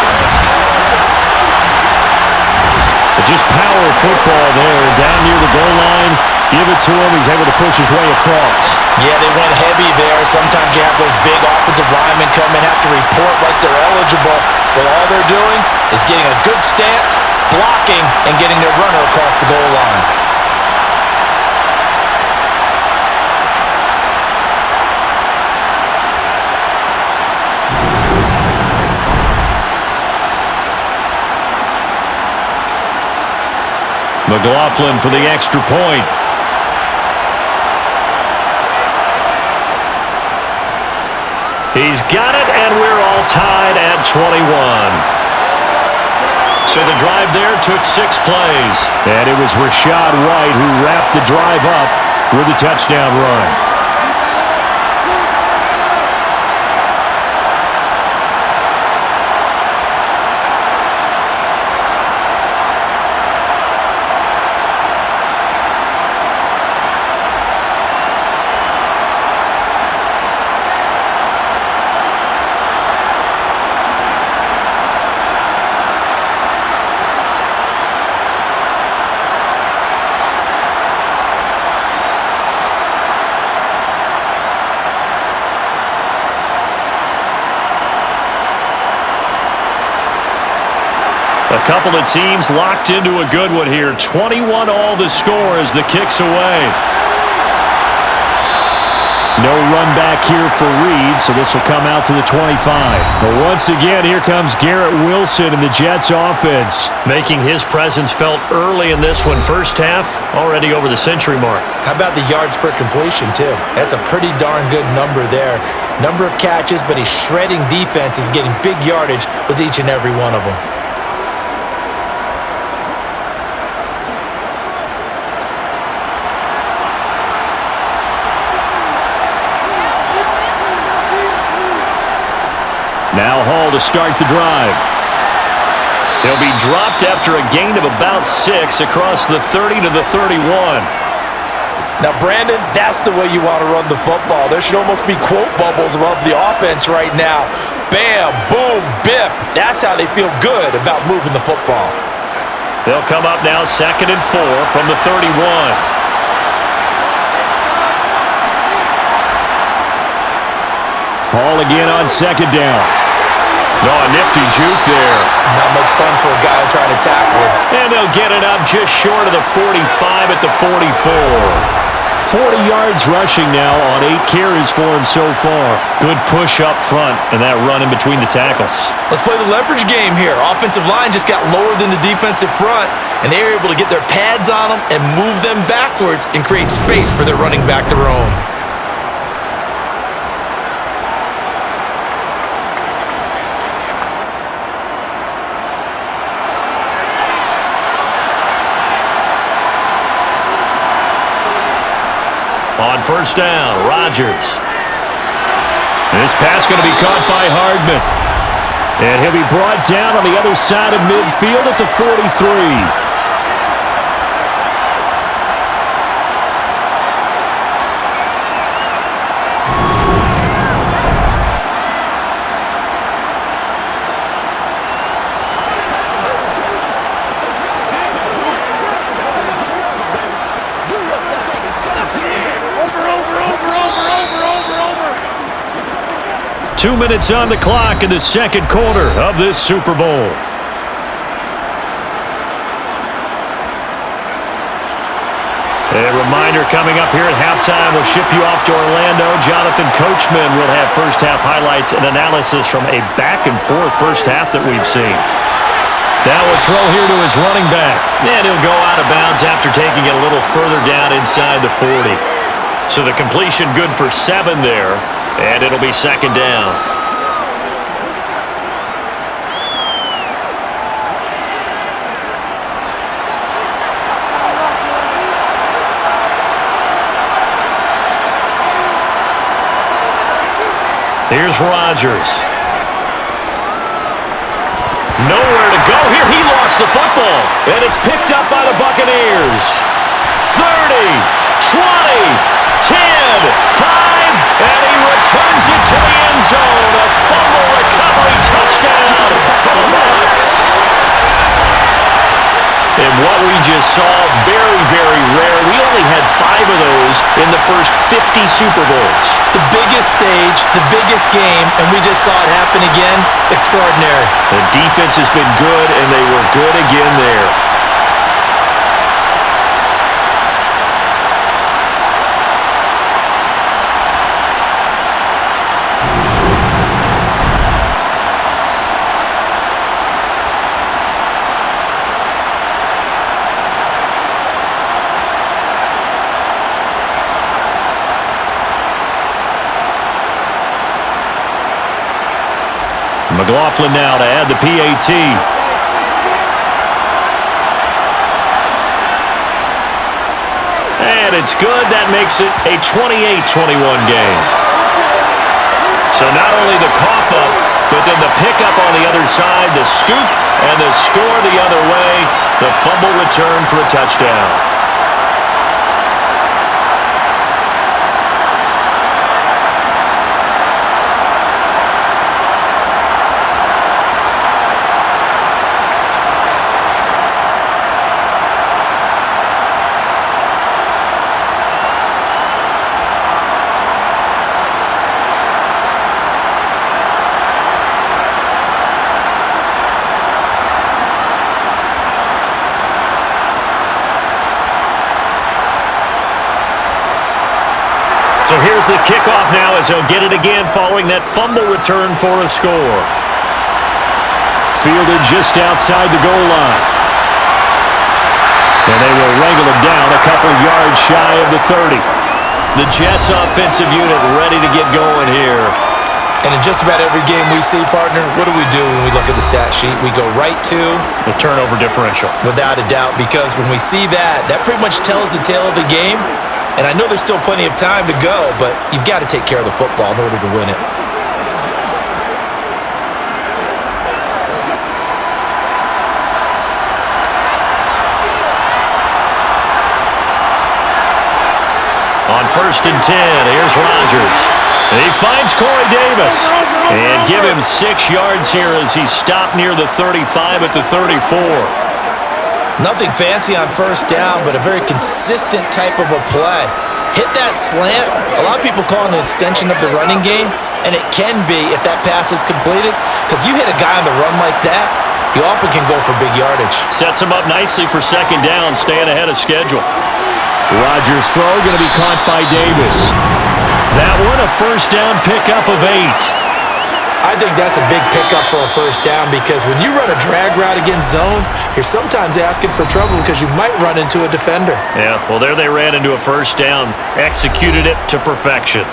Just power football there. Down near the goal line. Give it to him. He's able to push his way across. Yeah, they went heavy there. Sometimes you have those big offensive linemen come and have to report like they're eligible. But all they're doing is getting a good stance, blocking, and getting their runner across the goal line. McLaughlin for the extra point. He's got it, and we're all tied at 21. So the drive there took 6 plays. And it was Rashad White who wrapped the drive up with a touchdown run. A couple of teams locked into a good one here. 21 all the score as the kick's away. No run back here for Reed, so this will come out to the 25. But once again, here comes Garrett Wilson in the Jets offense. Making his presence felt early in this one. First half, already over the century mark. How about the yards per completion, too? That's a pretty darn good number there. Number of catches, but he's shredding defenses, getting big yardage with each and every one of them. Now Hall to start the drive. He'll be dropped after a gain of about 6 across the 30 to the 31. Now, Brandon, that's the way you want to run the football. There should almost be quote bubbles above the offense right now. Bam, boom, biff. That's how they feel good about moving the football. They'll come up now 2nd and 4 from the 31. Hall again on 2nd down. Oh, a nifty juke there. Not much fun for a guy trying to tackle him. And they'll get it up just short of the 45 at the 44. 40 yards rushing now on 8 carries for him so far. Good push up front and that run in between the tackles. Let's play the leverage game here. Offensive line just got lower than the defensive front, and they were able to get their pads on them and move them backwards and create space for their running back to roam. On first down, Rodgers. This pass going to be caught by Hardman. And he'll be brought down on the other side of midfield at the 43. over. 2 minutes on the clock in the second quarter of this Super Bowl. A reminder coming up here at halftime, we'll ship you off to Orlando. Jonathan Coachman will have first-half highlights and analysis from a back-and-forth first half that we've seen. Now we'll throw here to his running back. And he'll go out of bounds after taking it a little further down inside the 40. So the completion good for 7 there, and it'll be second down. Here's Rodgers. Nowhere to go here. He lost the football. And it's picked up by the Buccaneers. 30, 20, 10, 5, and he returns it to the end zone. A fumble recovery touchdown for the BUCS. And what we just saw, very, very rare. We only had 5 of those in the first 50 Super Bowls. The biggest stage, the biggest game, and we just saw it happen again. Extraordinary. The defense has been good, and they were good again there. McLaughlin now to add the PAT. And it's good. That makes it a 28-21 game. So not only the cough up, but then the pickup on the other side, the scoop, and the score the other way. The fumble return for a touchdown. So here's the kickoff now as he'll get it again following that fumble return for a score. Fielded just outside the goal line. And they will wrangle him down a couple yards shy of the 30. The Jets offensive unit ready to get going here. And in just about every game we see, partner, what do we do when we look at the stat sheet? We go right to the turnover differential. Without a doubt, because when we see that, that pretty much tells the tale of the game. And I know there's still plenty of time to go, but you've got to take care of the football in order to win it. On first and 10, here's Rodgers. He finds Corey Davis. And give him 6 yards here as he stopped near the 35 at the 34. Nothing fancy on first down, but a very consistent type of a play. Hit that slant. A lot of people call it an extension of the running game, and it can be if that pass is completed, because you hit a guy on the run like that, you often can go for big yardage. Sets him up nicely for second down, staying ahead of schedule. Rodgers' throw going to be caught by Davis. That one a first down pickup of 8. I think that's a big pickup for a first down because when you run a drag route against zone, you're sometimes asking for trouble because you might run into a defender. Yeah, well, there they ran into a first down, executed it to perfection.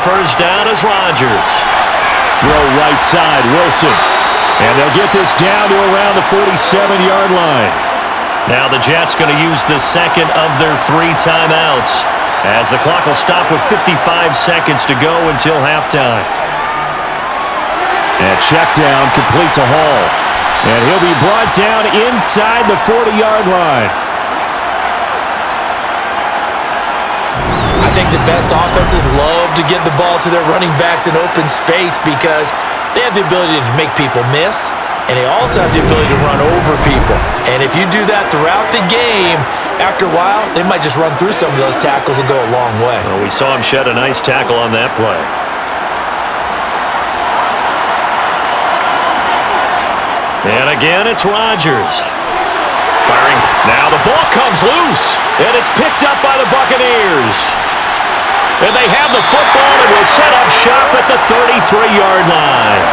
first down is Rodgers. Throw right side, Wilson. And they'll get this down to around the 47-yard line. Now the Jets going to use the second of their 3 timeouts, as the clock will stop with 55 seconds to go until halftime. And check down complete to Hall. And he'll be brought down inside the 40-yard line. I think the best offenses love to get the ball to their running backs in open space because they have the ability to make people miss, and they also have the ability to run over people. And if you do that throughout the game, after a while, they might just run through some of those tackles and go a long way. Well, we saw him shed a nice tackle on that play. And again, it's Rodgers. Firing. Now the ball comes loose, and it's picked up by the Buccaneers. And they have the football and will set up shop at the 33-yard line.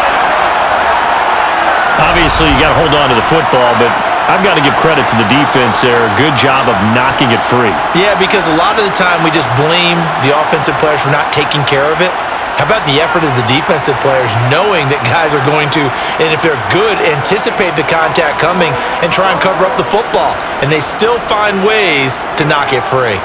Obviously, you got to hold on to the football, but I've got to give credit to the defense there. Good job of knocking it free. Yeah, because a lot of the time we just blame the offensive players for not taking care of it. How about the effort of the defensive players knowing that guys are going to, and if they're good, anticipate the contact coming and try and cover up the football. And they still find ways to knock it free.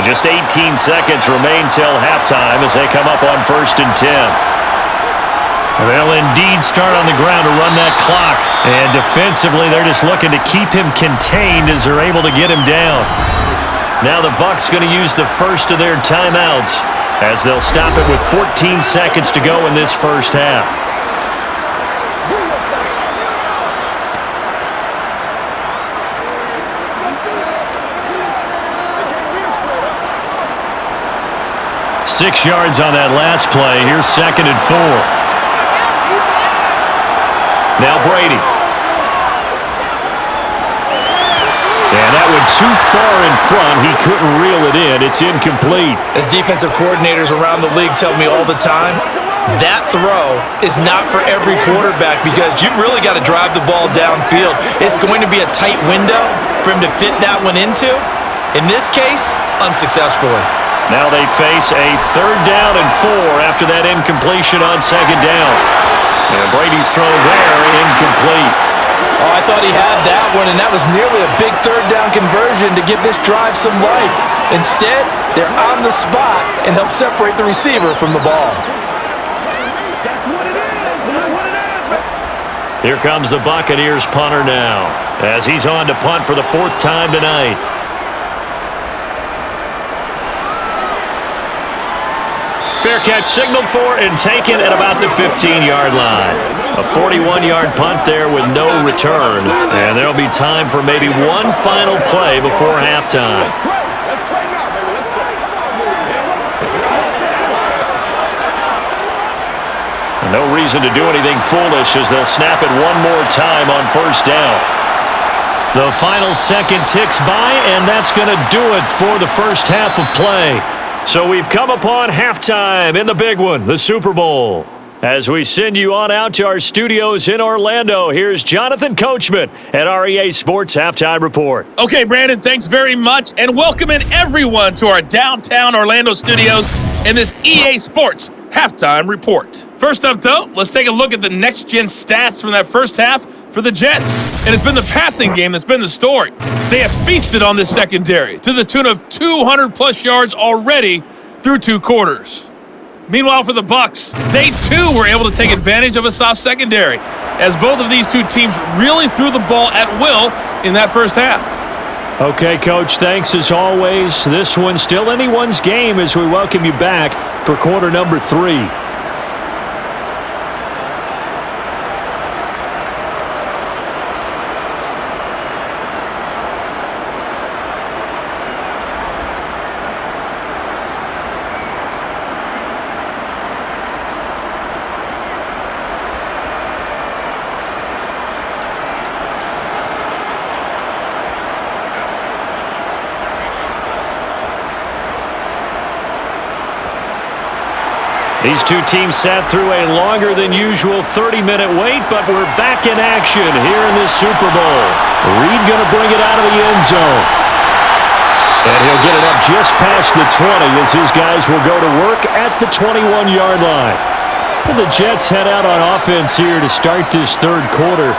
Just 18 seconds remain till halftime as they come up on 1st and 10. They'll indeed start on the ground to run that clock. And defensively, they're just looking to keep him contained as they're able to get him down. Now the Bucs going to use the first of their timeouts as they'll stop it with 14 seconds to go in this first half. Six yards on that last play. Here's 2nd and 4. Now Brady. And that went too far in front. He couldn't reel it in. It's incomplete. As defensive coordinators around the league tell me all the time, that throw is not for every quarterback because you've really got to drive the ball downfield. It's going to be a tight window for him to fit that one into. In this case, unsuccessfully. Now they face a 3rd down and 4 after that incompletion on 2nd down. And Brady's throw there, incomplete. Oh, I thought he had that one, and that was nearly a big 3rd down conversion to give this drive some life. Instead, they're on the spot and help separate the receiver from the ball. Here comes the Buccaneers punter now, as he's on to punt for the 4th time tonight. Fair catch signaled for and taken at about the 15-yard line. A 41-yard punt there with no return. And there'll be time for maybe one final play before halftime. No reason to do anything foolish as they'll snap it one more time on 1st down. The final second ticks by, and that's going to do it for the first half of play. So we've come upon halftime in the big one, the Super Bowl. As we send you on out to our studios in Orlando, here's Jonathan Coachman at our EA Sports Halftime Report. Okay, Brandon, thanks very much, and welcoming everyone to our downtown Orlando studios in this EA Sports Halftime Report. First up, though, let's take a look at the next-gen stats from that first half for the Jets. And it's been the passing game that's been the story. They have feasted on this secondary to the tune of 200-plus yards already through 2 quarters. Meanwhile, for the Bucs, they too were able to take advantage of a soft secondary, as both of these two teams really threw the ball at will in that first half. Okay, Coach, thanks as always. This one's still anyone's game as we welcome you back for quarter number 3. These two teams sat through a longer than usual 30-minute wait, but we're back in action here in this Super Bowl. Reed going to bring it out of the end zone. And he'll get it up just past the 20 as his guys will go to work at the 21-yard line. And the Jets head out on offense here to start this third quarter.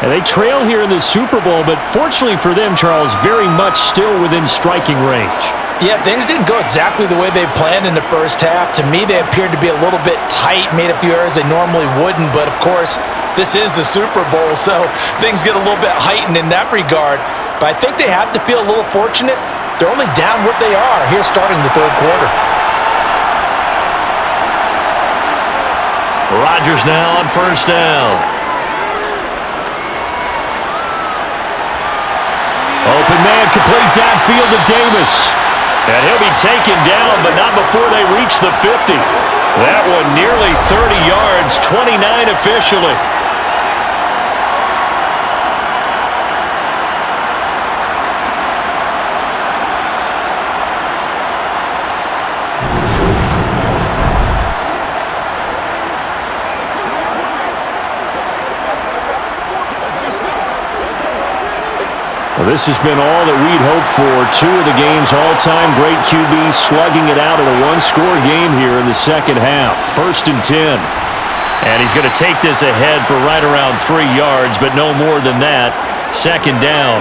And they trail here in the Super Bowl, but fortunately for them, Charles, very much still within striking range. Yeah, things didn't go exactly the way they planned in the first half. To me, they appeared to be a little bit tight, made a few errors they normally wouldn't. But, of course, this is the Super Bowl, so things get a little bit heightened in that regard. But I think they have to feel a little fortunate. They're only down what they are here starting the third quarter. Rodgers now on first down. Open man, complete downfield to Davis. And he'll be taken down, but not before they reach the 50. That one nearly 30 yards, 29 officially. Well, this has been all that we'd hoped for. Two of the game's all-time great QBs slugging it out in a one-score game here in the second half. 1st and 10. And he's going to take this ahead for right around 3 yards, but no more than that. 2nd down.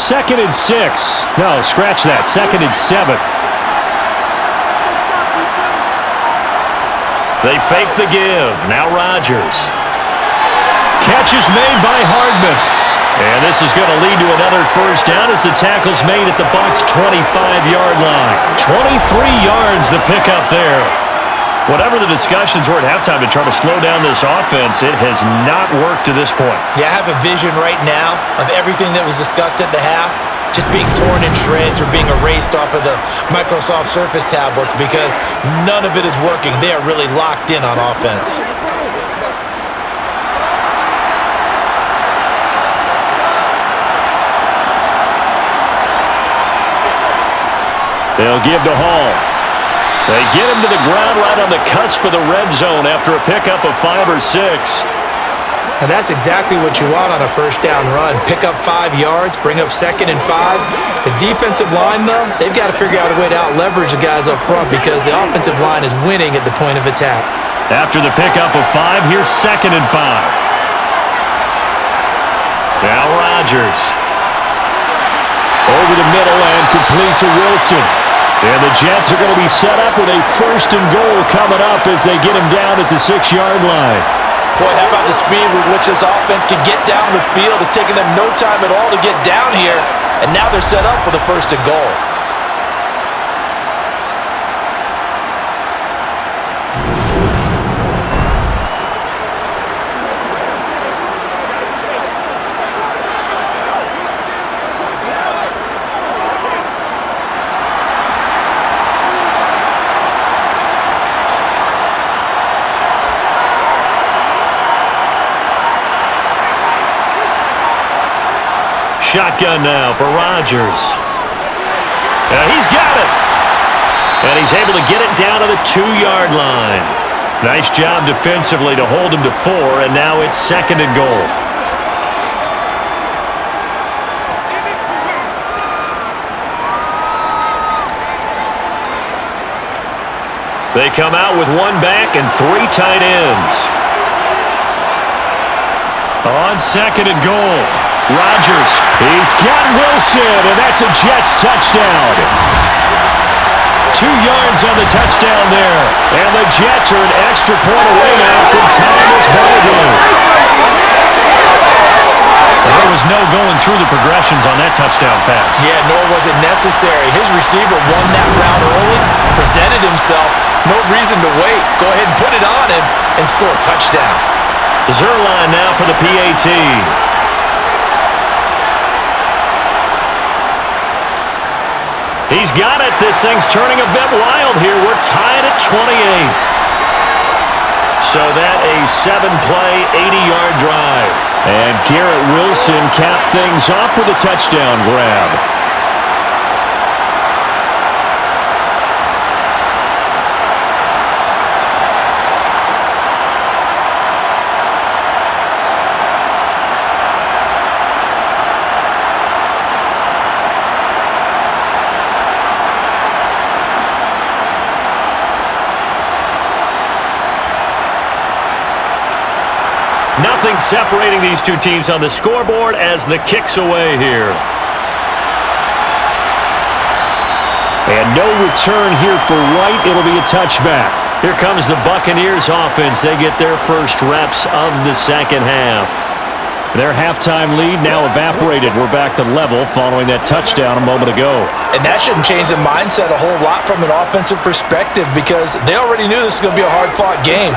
Second and 6. No, scratch that. 2nd and 7. They fake the give. Now Rodgers. Catch is made by Hardman. And this is going to lead to another first down as the tackle's made at the BUCS 25-yard line. 23 yards the pickup there. Whatever the discussions were at halftime to try to slow down this offense, it has not worked to this point. Yeah, I have a vision right now of everything that was discussed at the half just being torn in shreds or being erased off of the Microsoft Surface tablets because none of it is working. They are really locked in on offense. They'll give to Hall. They get him to the ground right on the cusp of the red zone after a pickup of 5 or 6. And that's exactly what you want on a first down run. Pick up 5 yards, bring up 2nd and 5. The defensive line, though, they've got to figure out a way to out-leverage the guys up front because the offensive line is winning at the point of attack. After the pickup of 5, here's 2nd and 5. Now Rodgers. Over the middle and complete to Wilson. And the Jets are going to be set up with a 1st and goal coming up as they get him down at the 6-yard line. Boy, how about the speed with which this offense can get down the field? It's taken them no time at all to get down here, and now they're set up with a 1st and goal. Shotgun now for Rodgers. He's got it. And he's able to get it down to the 2-yard line. Nice job defensively to hold him to 4, and now it's 2nd and goal. They come out with 1 back and 3 tight ends. On 2nd and goal. Rodgers, he's got Wilson, and that's a Jets touchdown. 2 yards on the touchdown there, and the Jets are an extra point away now from tying this ball game. There was no going through the progressions on that touchdown pass. Yeah, nor was it necessary. His receiver won that route early, presented himself, no reason to wait. Go ahead and put it on him and score a touchdown. Zerline now for the PAT. He's got it. This thing's turning a bit wild here. We're tied at 28. So that a 7-play, 80-yard drive. And Garrett Wilson capped things off with a touchdown grab. Nothing separating these two teams on the scoreboard as the kick's away here. And no return here for White. It'll be a touchback. Here comes the Buccaneers offense. They get their first reps of the second half. Their halftime lead now evaporated. We're back to level following that touchdown a moment ago. And that shouldn't change the mindset a whole lot from an offensive perspective because they already knew this was going to be a hard-fought game.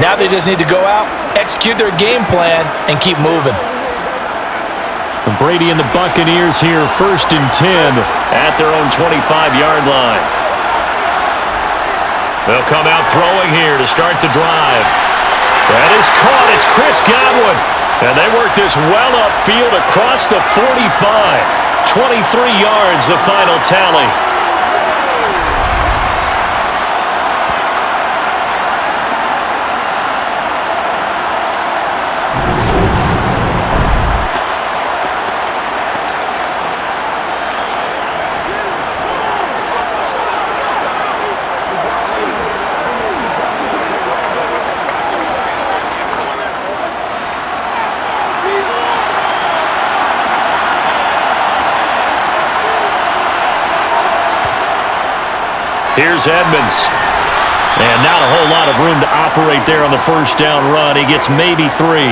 Now they just need to go out, execute their game plan, and keep moving. And Brady and the Buccaneers here, 1st and 10. At their own 25-yard line. They'll come out throwing here to start the drive. That is caught. It's Chris Godwin. And they work this well upfield across the 45. 23 yards, the final tally. Here's Edmonds. And not a whole lot of room to operate there on the first down run. He gets maybe 3.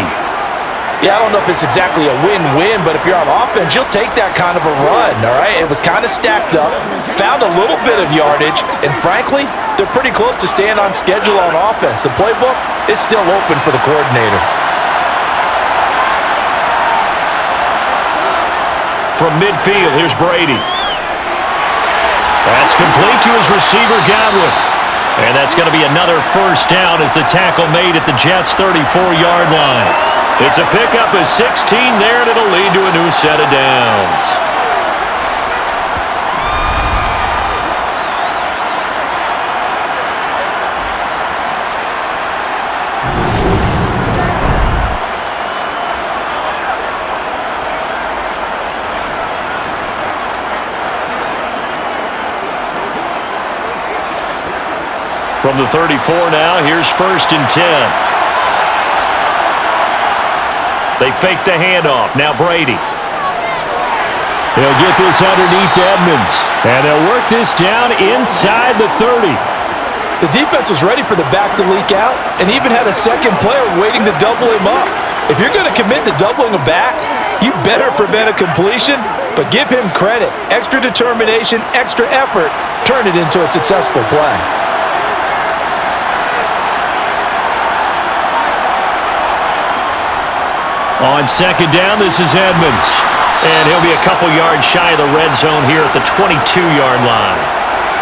Yeah, I don't know if it's exactly a win-win, but if you're on offense, you'll take that kind of a run, all right? It was kind of stacked up, found a little bit of yardage, and frankly, they're pretty close to staying on schedule on offense. The playbook is still open for the coordinator. From midfield, here's Brady. That's complete to his receiver, Godwin. And that's going to be another first down as the tackle made at the Jets' 34-yard line. It's a pickup of 16 there, and it'll lead to a new set of downs. From the 34 now, here's 1st and 10. They fake the handoff. Now Brady. They'll get this underneath to Edmonds. And they'll work this down inside the 30. The defense was ready for the back to leak out and even had a second player waiting to double him up. If you're going to commit to doubling a back, you better prevent a completion, but give him credit. Extra determination, extra effort, turn it into a successful play. On second down, this is Edmonds. And he'll be a couple yards shy of the red zone here at the 22-yard line.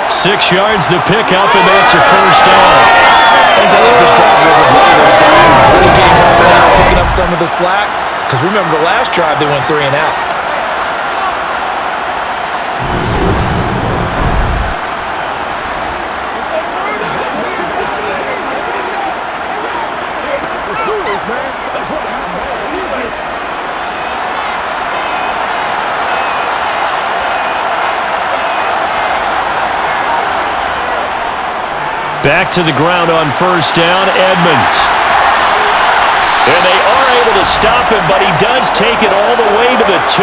6 yards the pickup, and that's a first down. I think they let this drive a little bit down. Early game helping out, picking up some of the slack. Because remember, the last drive, they went 3 and out. Back to the ground on first down, Edmonds. And they are able to stop him, but he does take it all the way to the 2.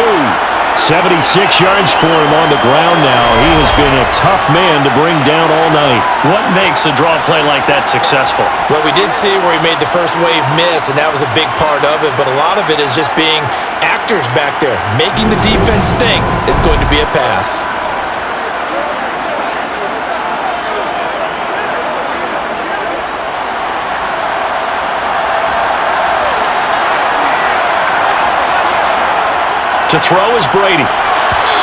76 yards for him on the ground now. He has been a tough man to bring down all night. What makes a draw play like that successful? Well, we did see where he made the first wave miss, and that was a big part of it, but a lot of it is just being actors back there, making the defense think it's going to be a pass. To throw is Brady.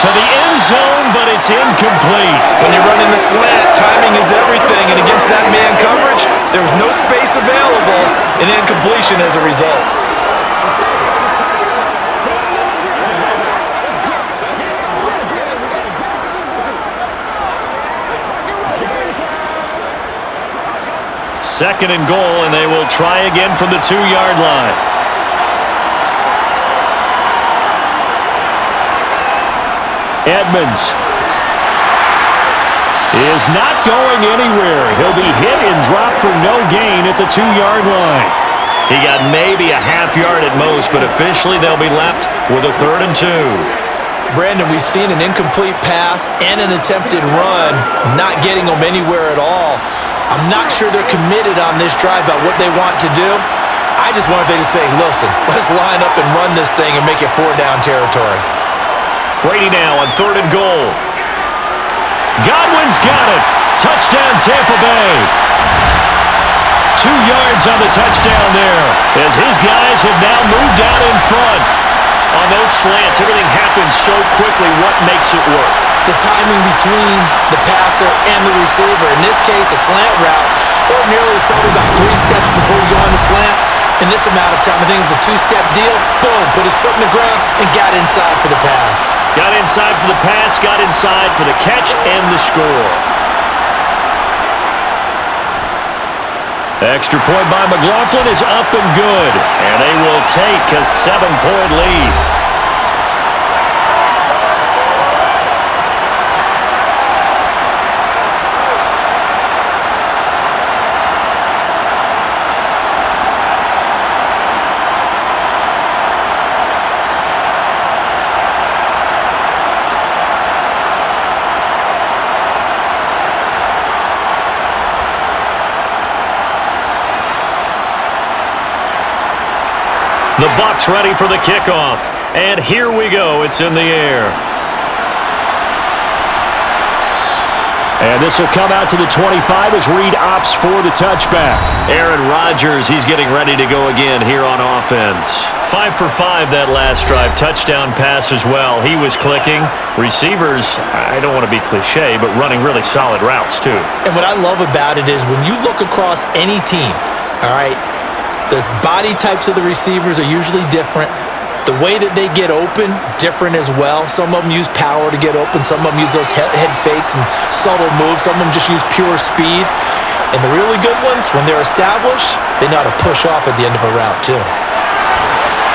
to the end zone, but it's incomplete. When you're running the slant, timing is everything, and against that man coverage, there was no space available, and incompletion as a result. Second and goal, and they will try again from the 2-yard line. Edmonds is not going anywhere. He'll be hit and dropped for no gain at the 2-yard line. He got maybe a half yard at most, but officially they'll be left with a 3rd and 2. Brandon, we've seen an incomplete pass and an attempted run, not getting them anywhere at all. I'm not sure they're committed on this drive about what they want to do. I just want them to say, listen, let's line up and run this thing and make it 4-down territory. Brady now on 3rd and goal. Godwin's got it. Touchdown, Tampa Bay. 2 yards on the touchdown there, as his guys have now moved out in front. On those slants, everything happens so quickly. What makes it work? The timing between the passer and the receiver. In this case, a slant route ordinarily is probably about 3 steps before you go on the slant. In this amount of time, I think it was a 2-step deal. Boom, put his foot in the ground and got inside for the pass. Got inside for the pass, got inside for the catch and the score. Extra point by McLaughlin is up and good, and they will take a 7-point lead. The Bucs ready for the kickoff. And here we go. It's in the air. And this will come out to the 25 as Reed opts for the touchback. Aaron Rodgers, he's getting ready to go again here on offense. 5 for 5 that last drive. Touchdown pass as well. He was clicking. Receivers, I don't want to be cliche, but running really solid routes too. And what I love about it is when you look across any team, all right, the body types of the receivers are usually different. The way that they get open, different as well. Some of them use power to get open. Some of them use those head fakes and subtle moves. Some of them just use pure speed. And the really good ones, when they're established, they know how to push off at the end of a route too.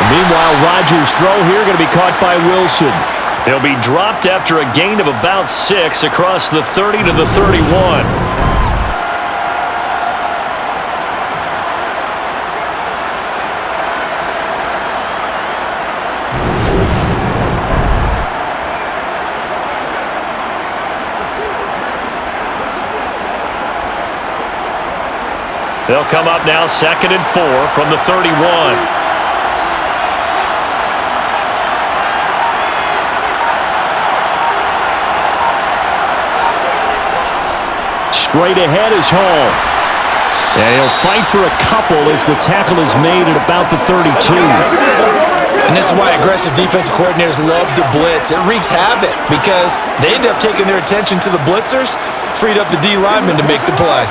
Meanwhile, Rodgers' throw here going to be caught by Wilson. He'll be dropped after a gain of about 6 across the 30 to the 31. They'll come up now 2nd and 4 from the 31. Straight ahead is Hall. And he'll fight for a couple as the tackle is made at about the 32. And this is why aggressive defensive coordinators love to blitz. It wreaks havoc because they end up taking their attention to the blitzers, freed up the D lineman to make the play.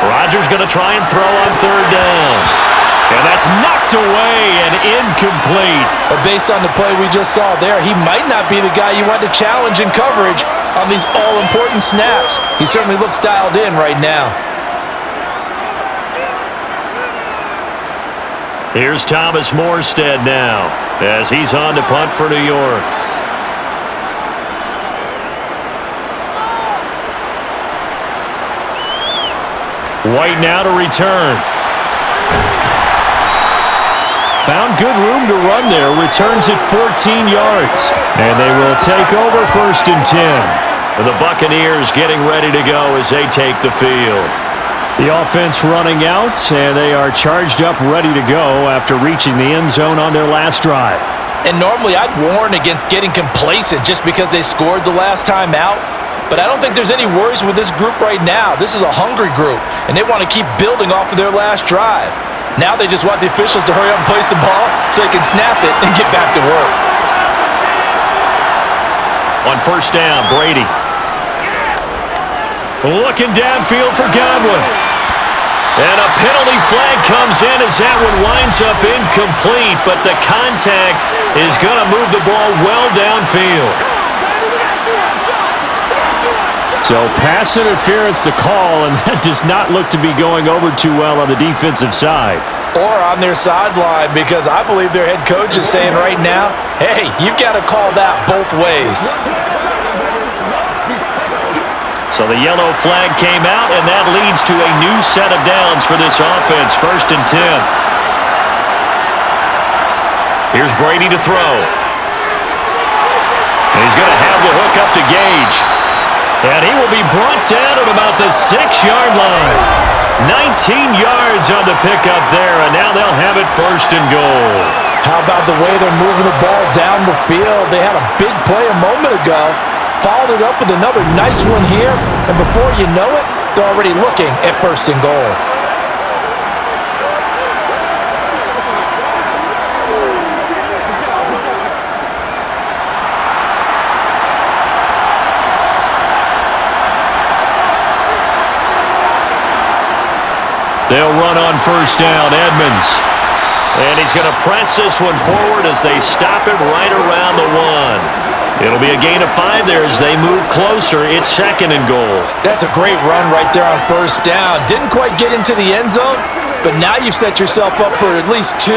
Rodgers going to try and throw on 3rd down. And that's knocked away and incomplete. But based on the play we just saw there, he might not be the guy you want to challenge in coverage on these all-important snaps. He certainly looks dialed in right now. Here's Thomas Morstead now as he's on to punt for New York. White now to return. Found good room to run there. Returns at 14 yards. And they will take over 1st and 10. The Buccaneers getting ready to go as they take the field. The offense running out, and they are charged up ready to go after reaching the end zone on their last drive. And normally I'd warn against getting complacent just because they scored the last time out. But I don't think there's any worries with this group right now. This is a hungry group, and they want to keep building off of their last drive. Now they just want the officials to hurry up and place the ball so they can snap it and get back to work. On first down, Brady. Looking downfield for Godwin. And a penalty flag comes in as that one winds up incomplete, but the contact is going to move the ball well downfield. So pass interference the call, and that does not look to be going over too well on the defensive side. Or on their sideline, because I believe their head coach is saying right now, hey, you've got to call that both ways. So the yellow flag came out, and that leads to a new set of downs for this offense. 1st and 10. Here's Brady to throw. And he's going to have the hook up to Gage. And he will be brought down at about the 6-yard line. 19 yards on the pickup there, and now they'll have it 1st and goal. How about the way they're moving the ball down the field? They had a big play a moment ago. Followed it up with another nice one here, and before you know it, they're already looking at 1st and goal. They'll run on first down, Edmonds. And he's going to press this one forward as they stop it right around the 1. It'll be a gain of 5 there as they move closer. It's 2nd and goal. That's a great run right there on first down. Didn't quite get into the end zone, but now you've set yourself up for at least 2,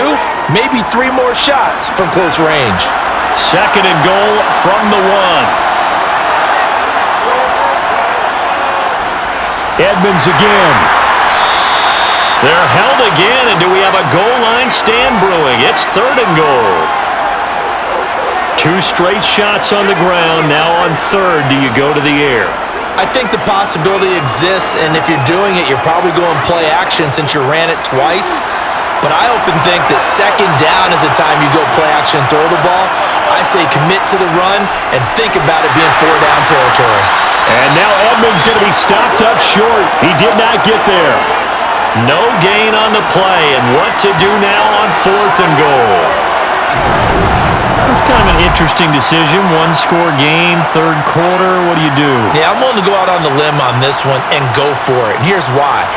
maybe 3 more shots from close range. 2nd and goal from the 1. Edmonds again. They're held again, and do we have a goal line stand brewing? It's 3rd and goal. 2 straight shots on the ground. Now on 3rd, do you go to the air? I think the possibility exists, and if you're doing it, you're probably going play action since you ran it twice. But I often think that 2nd down is the time you go play action and throw the ball. I say commit to the run and think about it being 4-down territory. And now Edmonds going to be stopped up short. He did not get there. No gain on the play, and what to do now on 4th and goal? It's kind of an interesting decision. 1-score game, 3rd quarter. What do you do? Yeah, I'm willing to go out on the limb on this one and go for it. And here's why.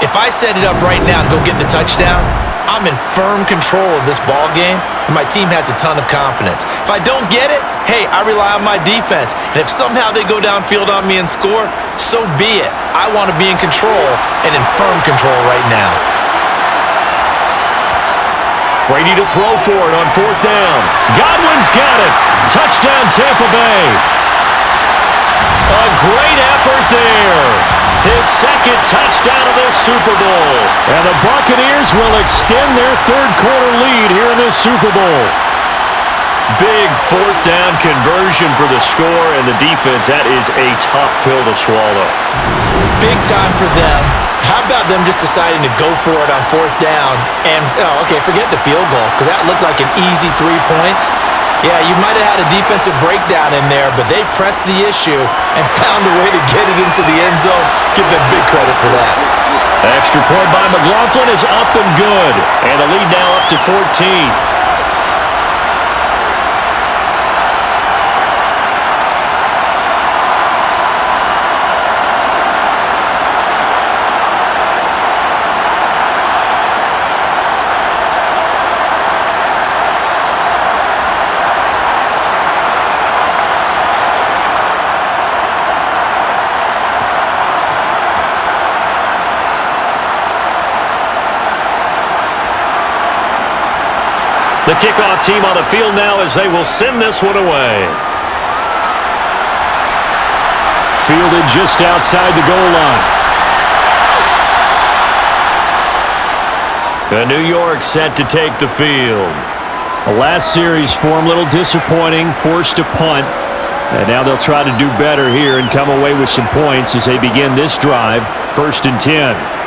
If I set it up right now and go get the touchdown, I'm in firm control of this ball game, and my team has a ton of confidence. If I don't get it, hey, I rely on my defense. And if somehow they go downfield on me and score, so be it. I want to be in control and in firm control right now. Brady to throw for it on 4th down. Godwin's got it. Touchdown, Tampa Bay. A great effort there. His 2nd touchdown of this Super Bowl. And the Buccaneers will extend their 3rd quarter lead here in this Super Bowl. Big 4th down conversion for the score, and the defense, that is a tough pill to swallow. Big time for them. How about them just deciding to go for it on 4th down and, forget the field goal, because that looked like an easy 3 points. Yeah, you might have had a defensive breakdown in there, but they pressed the issue and found a way to get it into the end zone. Give them big credit for that. Extra point by McLaughlin is up and good, and the lead now up to 14. The kickoff team on the field now as they will send this one away. Fielded just outside the goal line. The New York set to take the field. The last series for them, a little disappointing, forced to punt. And now they'll try to do better here and come away with some points as they begin this drive, 1st and 10.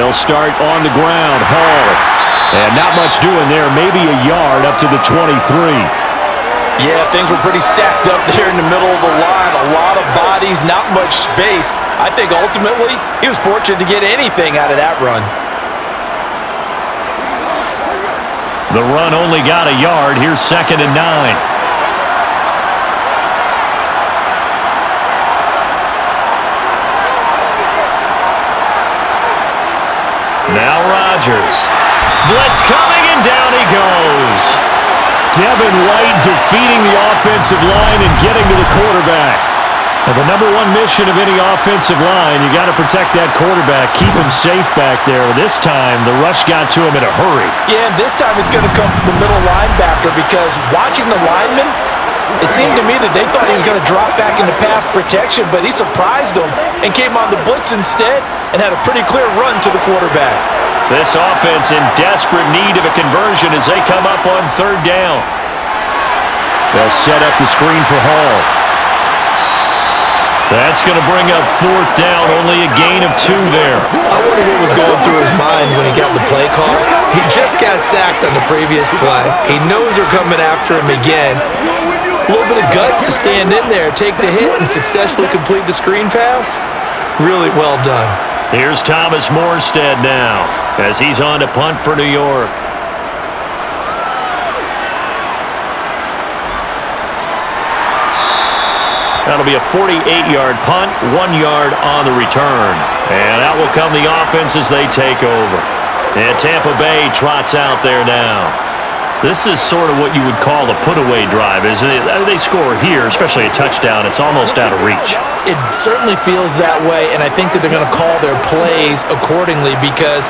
They'll start on the ground. Hall. And not much doing there. Maybe a yard up to the 23. Yeah, things were pretty stacked up there in the middle of the line. A lot of bodies, not much space. I think ultimately he was fortunate to get anything out of that run. The run only got a yard. Here's 2nd and 9. Now Rodgers. Blitz coming, and down he goes. Devin White defeating the offensive line and getting to the quarterback. And the number one mission of any offensive line, you got to protect that quarterback, keep him safe back there. This time, the rush got to him in a hurry. Yeah, and this time it's going to come from the middle linebacker because watching the lineman, it seemed to me that they thought he was going to drop back into pass protection, but he surprised them and came on the blitz instead and had a pretty clear run to the quarterback. This offense in desperate need of a conversion as they come up on 3rd down. They'll set up the screen for Hall. That's going to bring up 4th down, only a gain of 2 there. I wonder what was going through his mind when he got the play call. He just got sacked on the previous play. He knows they're coming after him again. A little bit of guts to stand in there, take the hit, and successfully complete the screen pass. Really well done. Here's Thomas Morstead now as he's on to punt for New York. That'll be a 48-yard punt, 1 yard on the return. And that will come the offense as they take over. And Tampa Bay trots out there now. This is sort of what you would call a put-away drive, isn't it? They score here, especially a touchdown. It's almost out of reach. It certainly feels that way, and I think that they're going to call their plays accordingly because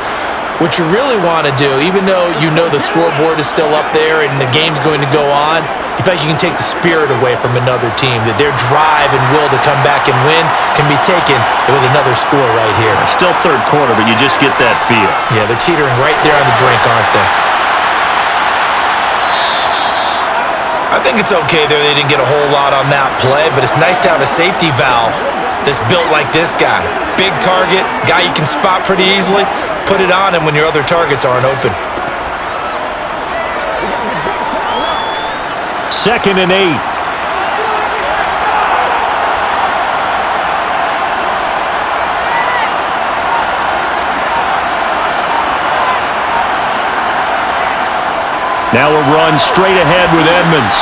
what you really want to do, even though you know the scoreboard is still up there and the game's going to go on, you feel like you can take the spirit away from another team, that their drive and will to come back and win can be taken with another score right here. Still 3rd quarter, but you just get that feel. Yeah, they're teetering right there on the brink, aren't they? I think it's okay there they didn't get a whole lot on that play, but it's nice to have a safety valve that's built like this guy. Big target, guy you can spot pretty easily. Put it on him when your other targets aren't open. 2nd and 8. Now a run straight ahead with Edmonds.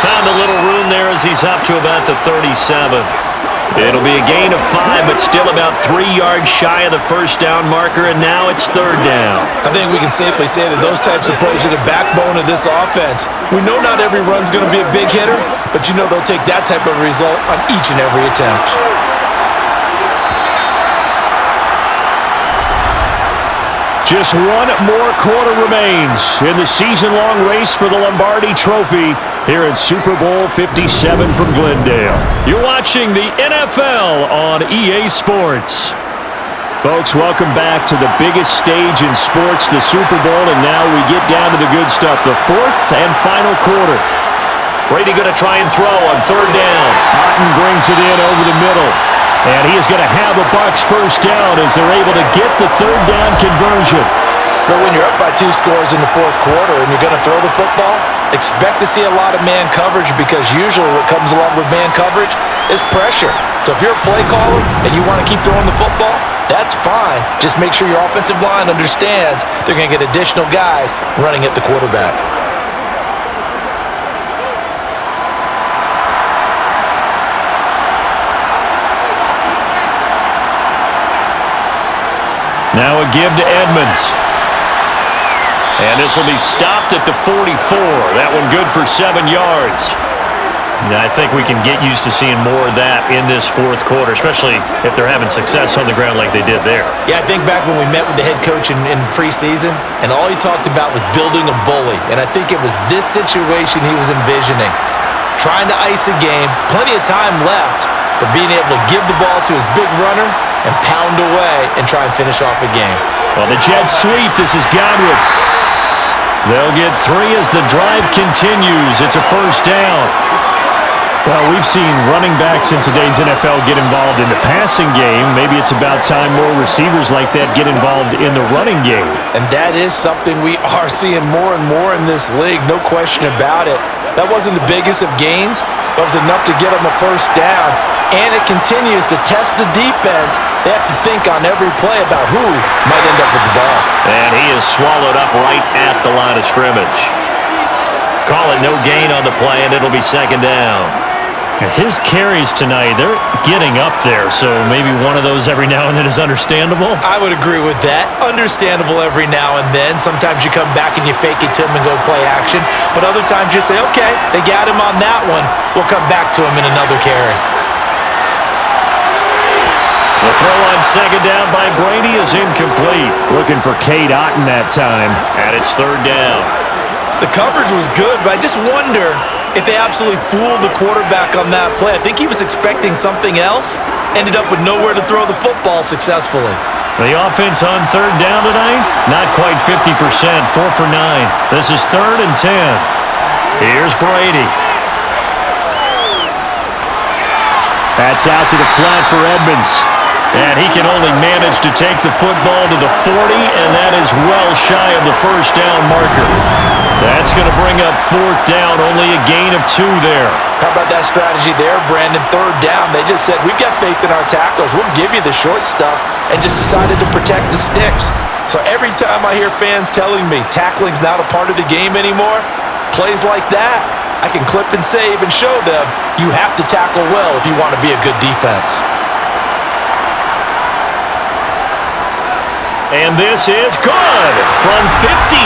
Found a little room there as he's up to about the 37. It'll be a gain of 5, but still about 3 yards shy of the 1st down marker, and now it's 3rd down. I think we can safely say that those types of plays are the backbone of this offense. We know not every run's going to be a big hitter, but you know they'll take that type of result on each and every attempt. Just 1 more quarter remains in the season-long race for the Lombardi Trophy here at Super Bowl 57 from Glendale. You're watching the NFL on EA Sports. Folks, welcome back to the biggest stage in sports, the Super Bowl, and now we get down to the good stuff, the 4th and final quarter. Brady going to try and throw on 3rd down. Otten brings it in over the middle. And he is going to have a BUCS 1st down as they're able to get the 3rd down conversion. But when you're up by 2 scores in the 4th quarter and you're going to throw the football, expect to see a lot of man coverage because usually what comes along with man coverage is pressure. So if you're a play caller and you want to keep throwing the football, that's fine. Just make sure your offensive line understands they're going to get additional guys running at the quarterback. Now a give to Edmonds. And this will be stopped at the 44. That one good for 7 yards. And I think we can get used to seeing more of that in this 4th quarter, especially if they're having success on the ground like they did there. Yeah, I think back when we met with the head coach in preseason, and all he talked about was building a bully. And I think it was this situation he was envisioning. Trying to ice a game, plenty of time left, but being able to give the ball to his big runner and pound away and try and finish off a game. Well, the Jets sweep. This is Godwin. They'll get 3 as the drive continues. It's a 1st down. Well, we've seen running backs in today's NFL get involved in the passing game. Maybe it's about time more receivers like that get involved in the running game. And that is something we are seeing more and more in this league, no question about it. That wasn't the biggest of gains, but it was enough to get them a first down. And it continues to test the defense. They have to think on every play about who might end up with the ball. And he is swallowed up right at the line of scrimmage. Call it no gain on the play, and it'll be second down. His carries tonight, they're getting up there, so maybe one of those every now and then is understandable. I would agree with that. Understandable every now and then. Sometimes you come back and you fake it to him and go play action. But other times you say, okay, they got him on that one. We'll come back to him in another carry. The throw on second down by Brady is incomplete. Looking for Cade Otton that time. And it's third down. The coverage was good, but I just wonder if they absolutely fooled the quarterback on that play. I think he was expecting something else. Ended up with nowhere to throw the football successfully. The offense on third down tonight? Not quite 50%, 4 for 9. This is 3rd and 10. Here's Brady. That's out to the flat for Edmonds. And he can only manage to take the football to the 40, and that is well shy of the first down marker. That's going to bring up 4th down, only a gain of 2 there. How about that strategy there, Brandon? 3rd down. They just said, we've got faith in our tackles. We'll give you the short stuff, and just decided to protect the sticks. So every time I hear fans telling me tackling's not a part of the game anymore, plays like that, I can clip and save and show them you have to tackle well if you want to be a good defense. And this is good from 57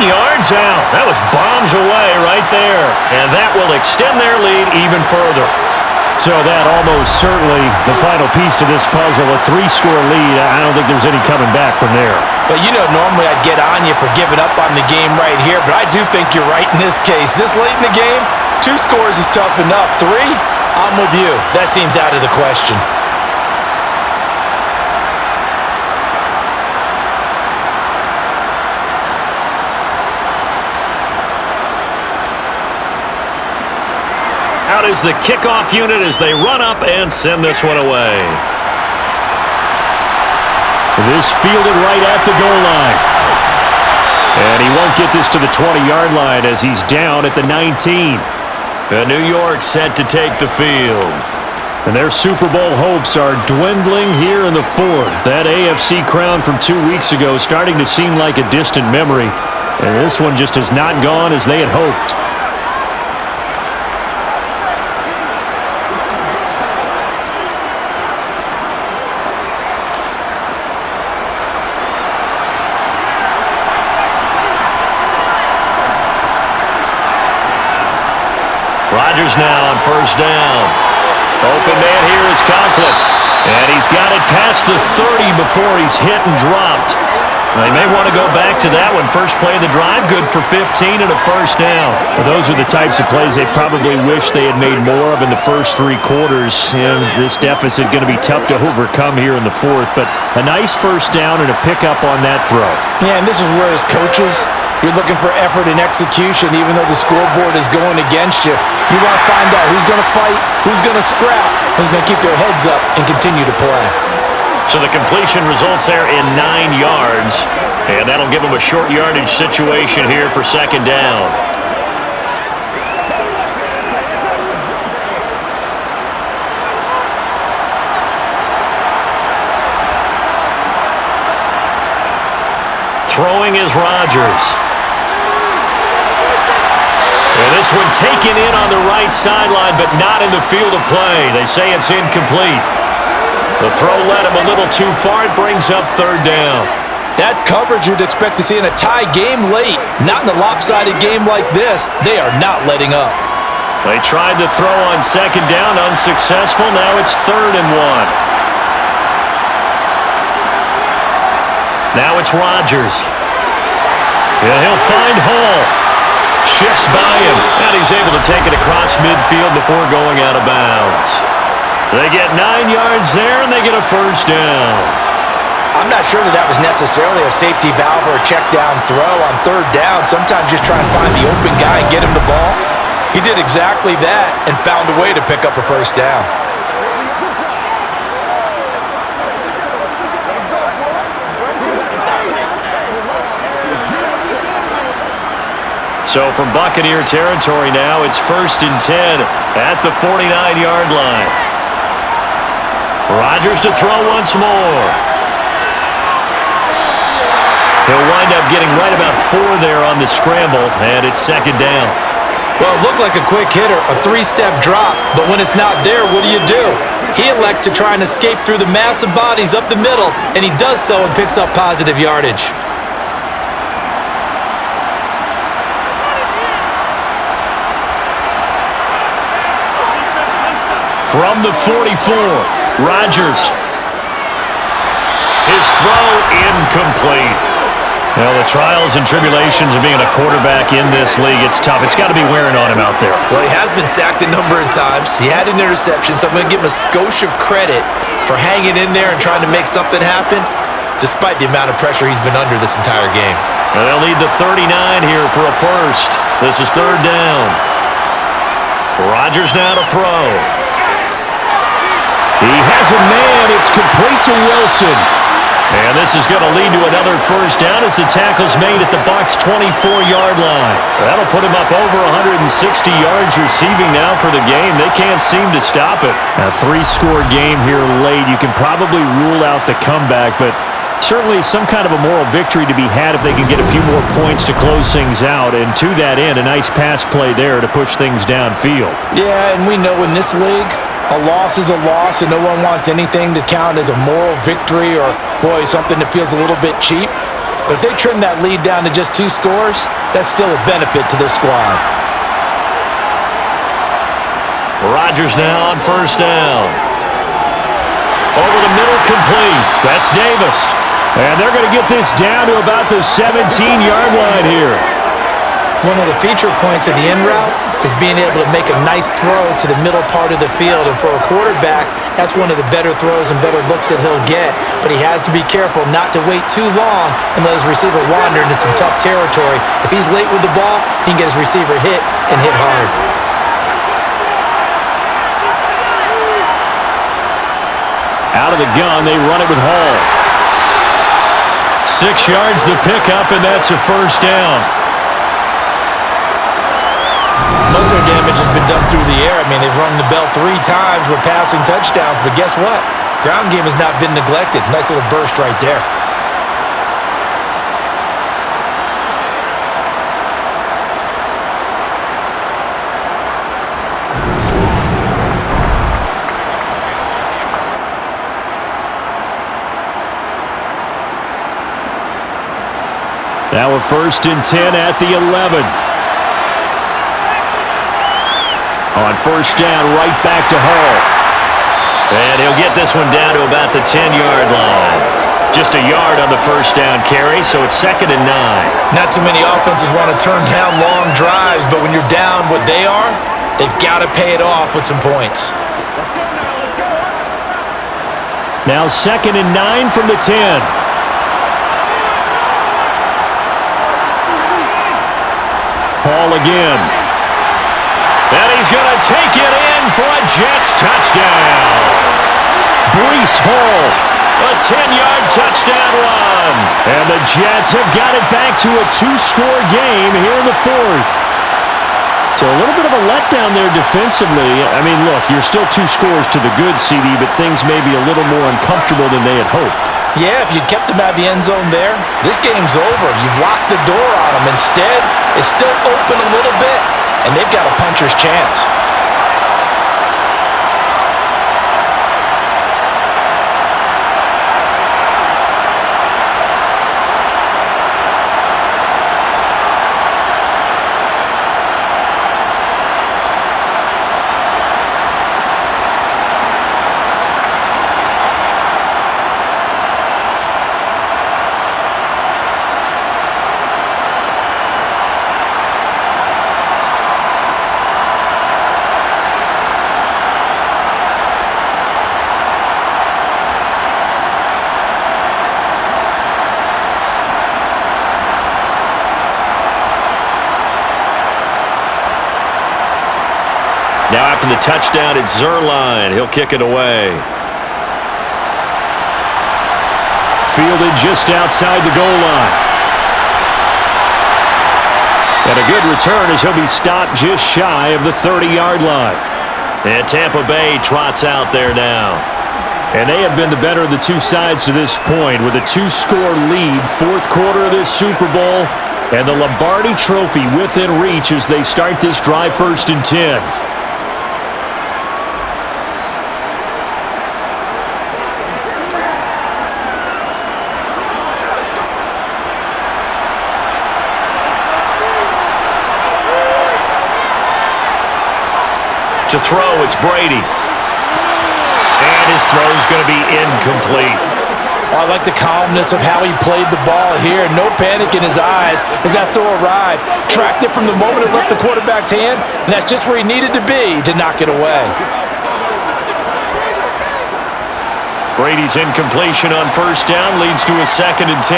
yards out. That was bombs away right there. And that will extend their lead even further. So that almost certainly the final piece to this puzzle, a 3-score lead. I don't think there's any coming back from there. But you know, normally I'd get on you for giving up on the game right here, but I do think you're right in this case. This late in the game, 2 scores is tough enough. 3, I'm with you. That seems out of the question. Out is the kickoff unit as they run up and send this one away. This fielded right at the goal line. And he won't get this to the 20-yard line as he's down at the 19. And New York set to take the field. And their Super Bowl hopes are dwindling here in the 4th. That AFC crown from 2 weeks ago starting to seem like a distant memory. And this one just has not gone as they had hoped. Rodgers now on first down. Open man here is Conklin. And he's got it past the 30 before he's hit and dropped. They may want to go back to that one. First play of the drive, good for 15 and a first down. Well, those are the types of plays they probably wish they had made more of in the first 3 quarters. And this deficit going to be tough to overcome here in the 4th. But a nice first down and a pickup on that throw. Yeah, and this is where as coaches, you're looking for effort and execution even though the scoreboard is going against you. You want to find out who's going to fight, who's going to scrap, who's going to keep their heads up and continue to play. So the completion results there in 9 yards. And that'll give them a short yardage situation here for second down. Throwing is Rodgers. And this one taken in on the right sideline, but not in the field of play. They say it's incomplete. The throw led him a little too far. It brings up third down. That's coverage you'd expect to see in a tie game late. Not in a lopsided game like this. They are not letting up. They tried to throw on second down, unsuccessful. Now it's 3rd and 1. Now it's Rodgers. Yeah, he'll find Hall. Shifts by him, and he's able to take it across midfield before going out of bounds. They get 9 yards there, and they get a first down. I'm not sure that was necessarily a safety valve or a check down throw on 3rd down. Sometimes just try and find the open guy and get him the ball. He did exactly that and found a way to pick up a first down. So from Buccaneer territory now, it's 1st and 10 at the 49-yard line. Rodgers to throw once more. He'll wind up getting right about 4 there on the scramble, and it's 2nd down. Well, it looked like a quick hitter, a 3-step drop, but when it's not there, what do? He elects to try and escape through the massive bodies up the middle, and he does so and picks up positive yardage. From the 44, Rodgers. His throw incomplete. Well, the trials and tribulations of being a quarterback in this league, it's tough. It's got to be wearing on him out there. Well, he has been sacked a number of times. He had an interception, so I'm going to give him a skosh of credit for hanging in there and trying to make something happen, despite the amount of pressure he's been under this entire game. Well, they'll need the 39 here for a first. This is 3rd down. Rodgers now to throw. He has a man. It's complete to Wilson. And this is going to lead to another first down as the tackle's made at the BUCS 24-yard line. That'll put him up over 160 yards receiving now for the game. They can't seem to stop it. A 3-score game here late. You can probably rule out the comeback, but certainly some kind of a moral victory to be had if they can get a few more points to close things out. And to that end, a nice pass play there to push things downfield. Yeah, and we know in this league, a loss is a loss, and no one wants anything to count as a moral victory or, boy, something that feels a little bit cheap. But if they trim that lead down to just 2 scores, that's still a benefit to this squad. Rodgers now on first down. Over the middle, complete. That's Davis. And they're going to get this down to about the 17-yard line here. One of the feature points of the in route is being able to make a nice throw to the middle part of the field. And for a quarterback, that's one of the better throws and better looks that he'll get. But he has to be careful not to wait too long and let his receiver wander into some tough territory. If he's late with the ball, he can get his receiver hit and hit hard. Out of the gun, they run it with Hall. 6 yards the pickup, and that's a first down. Most of their damage has been done through the air. I mean, they've rung the bell 3 times with passing touchdowns, but guess what? Ground game has not been neglected. Nice little burst right there. Now a 1st and 10 at the 11. On first down, right back to Hall. And he'll get this one down to about the 10-yard line. Just a yard on the first down carry, so it's 2nd and 9. Not too many offenses want to turn down long drives, but when you're down what they are, they've got to pay it off with some points. Let's go now, let's go. Now 2nd and 9 from the 10. Hall again. And he's going to take it in for a Jets touchdown. Breece Hall. A 10-yard touchdown run. And the Jets have got it back to a 2-score game here in the 4th. So a little bit of a letdown there defensively. I mean, look, you're still 2 scores to the good, CD, but things may be a little more uncomfortable than they had hoped. Yeah, if you'd kept them out of the end zone there, this game's over. You've locked the door on them. Instead, it's still open a little bit, and they've got a puncher's chance. Now after the touchdown, it's Zerline. He'll kick it away. Fielded just outside the goal line. And a good return as he'll be stopped just shy of the 30-yard line. And Tampa Bay trots out there now. And they have been the better of the two sides to this point with a 2-score lead, fourth quarter of this Super Bowl, and the Lombardi Trophy within reach as they start this drive 1st and 10. To throw, it's Brady. And his throw is going to be incomplete. I like the calmness of how he played the ball here. No panic in his eyes as that throw arrived. Tracked it from the moment it left the quarterback's hand, and that's just where he needed to be to knock it away. Brady's incompletion on 1st down leads to a 2nd and 10.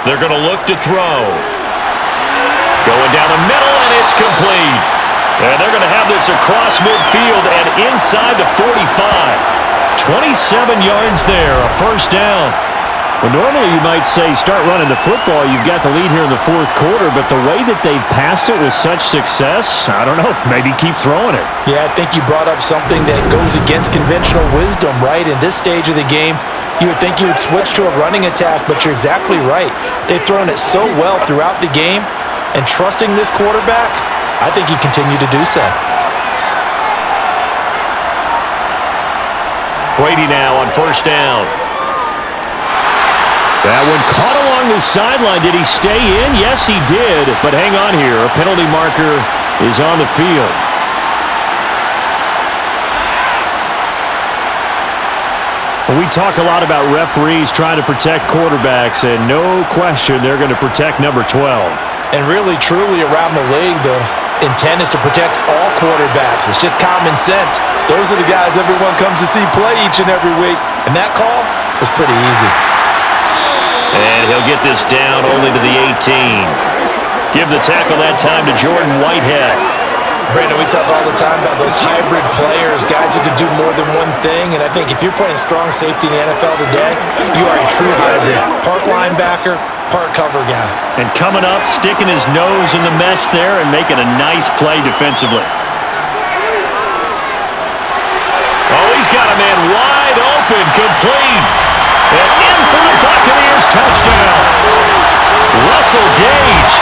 They're going to look to throw. Going down the middle, and it's complete. And they're going to have this across midfield and inside the 45. 27 yards there, a 1st down. Well, normally you might say start running the football. You've got the lead here in the 4th quarter, but the way that they've passed it with such success, I don't know, maybe keep throwing it. Yeah, I think you brought up something that goes against conventional wisdom, right? In this stage of the game, you would think you would switch to a running attack, but you're exactly right. They've thrown it so well throughout the game. And trusting this quarterback, I think he continued to do so. Brady now on 1st down. That one caught along the sideline. Did he stay in? Yes, he did. But hang on here. A penalty marker is on the field. We talk a lot about referees trying to protect quarterbacks, and no question they're going to protect number 12. And really, truly, around the league, the intent is to protect all quarterbacks. It's just common sense. Those are the guys everyone comes to see play each and every week. And that call was pretty easy. And he'll get this down only to the 18. Give the tackle that time to Jordan Whitehead. Brandon, we talk all the time about those hybrid players, guys who can do more than one thing. And I think if you're playing strong safety in the NFL today, you are a true hybrid. Part linebacker, part cover guy. And coming up, sticking his nose in the mess there and making a nice play defensively. Oh, he's got a man wide open, complete. And in for the Buccaneers touchdown. Russell Gage,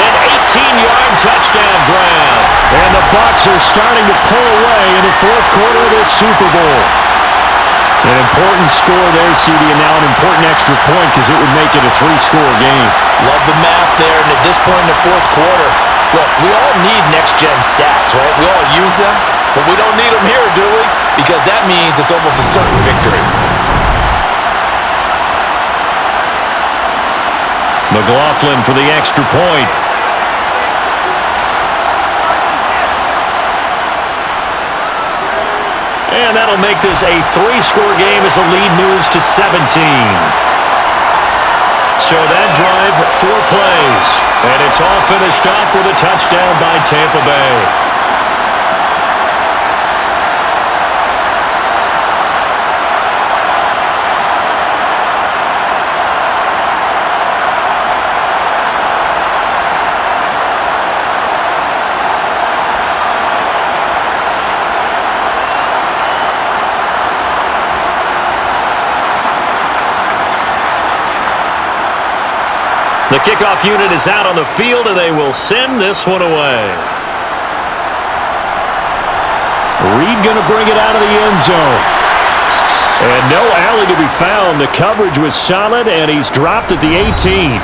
an 18-yard touchdown grab. And the Bucs are starting to pull away in the 4th quarter of this Super Bowl. An important score there, CD, and now an important extra point because it would make it a 3-score game. Love the math there, and at this point in the 4th quarter, look, we all need next-gen stats, right? We all use them, but we don't need them here, do we? Because that means it's almost a certain victory. McLaughlin for the extra point. And that'll make this a 3-score game as the lead moves to 17. So that drive, 4 plays. And it's all finished off with a touchdown by Tampa Bay. The kickoff unit is out on the field, and they will send this one away. Reed going to bring it out of the end zone. And no alley to be found. The coverage was solid, and he's dropped at the 18.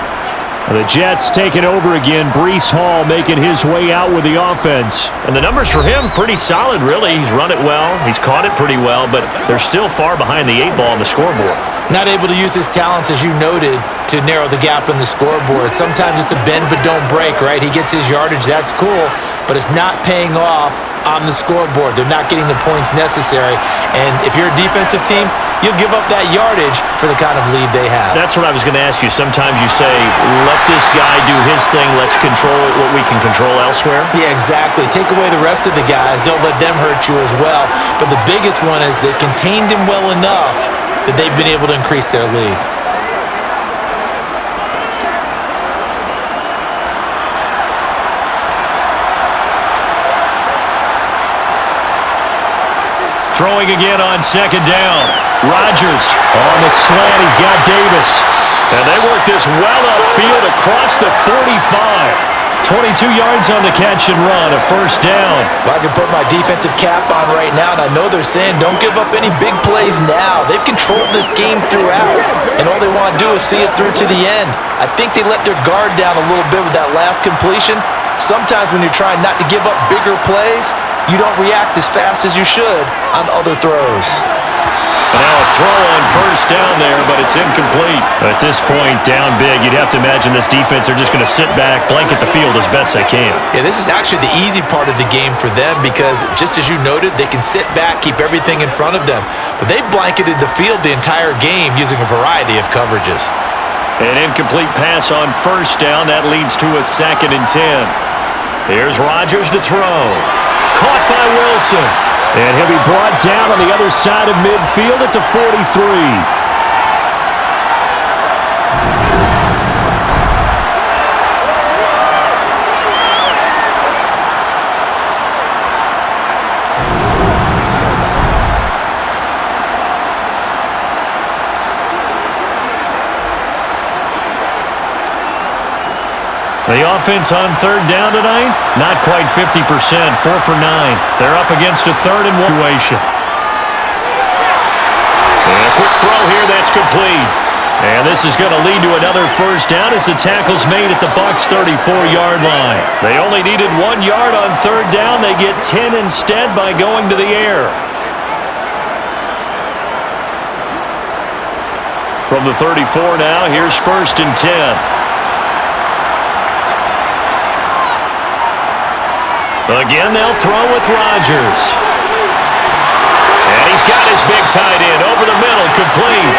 The Jets taking over again. Breece Hall making his way out with the offense. And the numbers for him, pretty solid, really. He's run it well. He's caught it pretty well, but they're still far behind the 8 ball on the scoreboard. Not able to use his talents, as you noted, to narrow the gap in the scoreboard. Sometimes it's a bend but don't break, right? He gets his yardage, that's cool, but it's not paying off on the scoreboard. They're not getting the points necessary. And if you're a defensive team, you'll give up that yardage for the kind of lead they have. That's what I was going to ask you. Sometimes you say, let this guy do his thing. Let's control what we can control elsewhere. Yeah, exactly. Take away the rest of the guys. Don't let them hurt you as well. But the biggest one is they contained him well enough that they've been able to increase their lead. Throwing again on second down. Rodgers on the slant. He's got Davis. And they work this well upfield across the 45. 22 yards on the catch and run, a first down. Well, I can put my defensive cap on right now, and I know they're saying don't give up any big plays now. They've controlled this game throughout, and all they want to do is see it through to the end. I think they let their guard down a little bit with that last completion. Sometimes when you're trying not to give up bigger plays, you don't react as fast as you should on other throws. Now a throw on first down there, but it's incomplete. At this point, down big, you'd have to imagine this defense are just going to sit back, blanket the field as best they can. Yeah, this is actually the easy part of the game for them because, just as you noted, they can sit back, keep everything in front of them. But they've blanketed the field the entire game using a variety of coverages. An incomplete pass on first down. That leads to a 2nd and 10. Here's Rodgers to throw. Caught by Wilson. And he'll be brought down on the other side of midfield at the 43. The offense on third down tonight, not quite 50%, 4 for 9. They're up against a 3rd and 1 situation. And a quick throw here, that's complete. And this is going to lead to another first down as the tackle's made at the Bucs 34-yard line. They only needed 1 yard on third down. They get 10 instead by going to the air. From the 34 now, here's 1st and 10. Again, they'll throw with Rodgers. And he's got his big tight end over the middle, complete.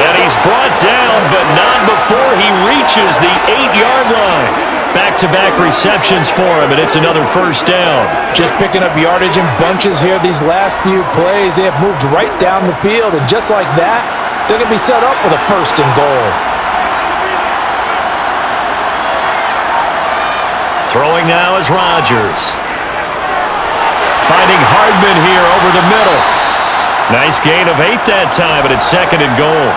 And he's brought down, but not before he reaches the 8-yard line. Back-to-back receptions for him, and it's another first down. Just picking up yardage in bunches here these last few plays. They have moved right down the field, and just like that, they're going to be set up with a 1st and goal. Throwing now is Rodgers. Finding Hardman here over the middle. Nice gain of 8 that time, but it's 2nd and goal.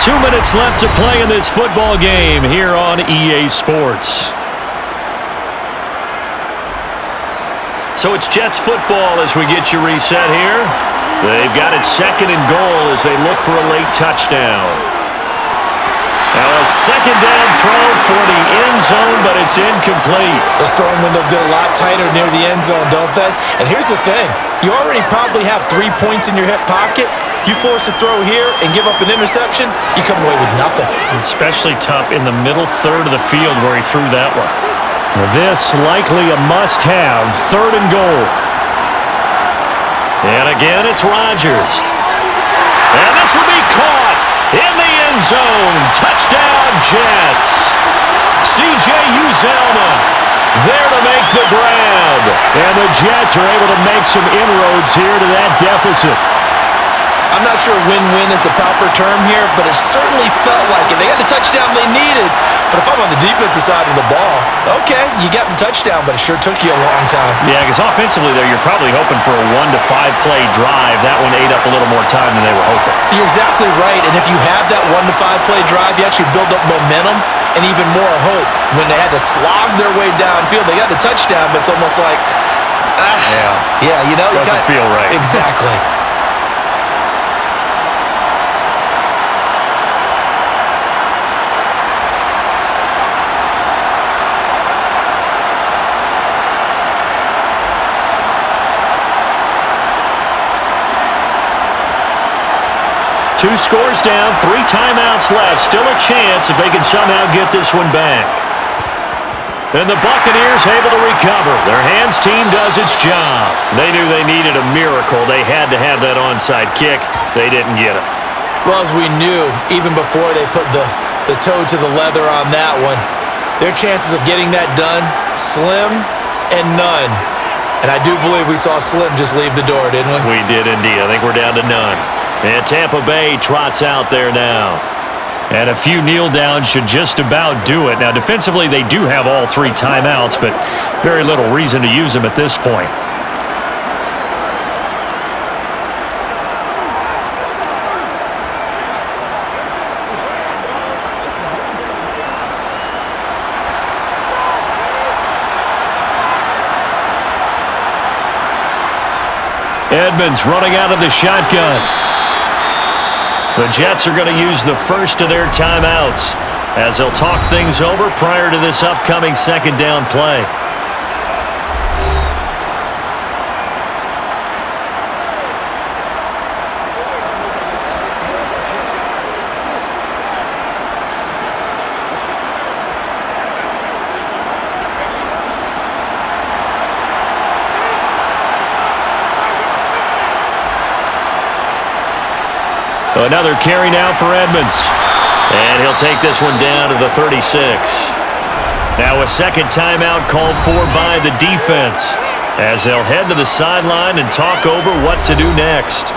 Two minutes left to play in this football game here on EA Sports. So it's Jets football as we get you reset here. They've got it 2nd and goal as they look for a late touchdown. Now a 2nd down throw for the end zone, but it's incomplete. Those throwing windows get a lot tighter near the end zone, don't they? And here's the thing. You already probably have 3 points in your hip pocket. You force a throw here and give up an interception, you come away with nothing. Especially tough in the middle third of the field where he threw that one. This likely a must-have, 3rd and goal. And again, it's Rodgers. And this will be caught in the end zone. Touchdown, Jets. C.J. Uzomah there to make the grab. And the Jets are able to make some inroads here to that deficit. I'm not sure win-win is the proper term here, but it certainly felt like it. They got the touchdown they needed, but if I'm on the defensive side of the ball, okay, you got the touchdown, but it sure took you a long time. Yeah, because offensively there, you're probably hoping for a 1 to 5 play drive. That one ate up a little more time than they were hoping. You're exactly right, and if you have that 1 to 5 play drive, you actually build up momentum and even more hope. When they had to slog their way downfield, they got the touchdown, but it's almost like, yeah, you know. Doesn't feel right. Exactly. 2 scores down, 3 timeouts left. Still a chance if they can somehow get this one back. And the Buccaneers able to recover. Their hands team does its job. They knew they needed a miracle. They had to have that onside kick. They didn't get it. Well, as we knew, even before they put the toe to the leather on that one, their chances of getting that done, slim and none. And I do believe we saw Slim just leave the door, didn't we? We did indeed. I think we're down to none. And Tampa Bay trots out there now. And a few kneel downs should just about do it. Now, defensively, they do have all 3 timeouts, but very little reason to use them at this point. Edmonds running out of the shotgun. The Jets are going to use the first of their timeouts as they'll talk things over prior to this upcoming second down play. Another carry now for Edmonds. And he'll take this one down to the 36. Now a second timeout called for by the defense as they'll head to the sideline and talk over what to do next.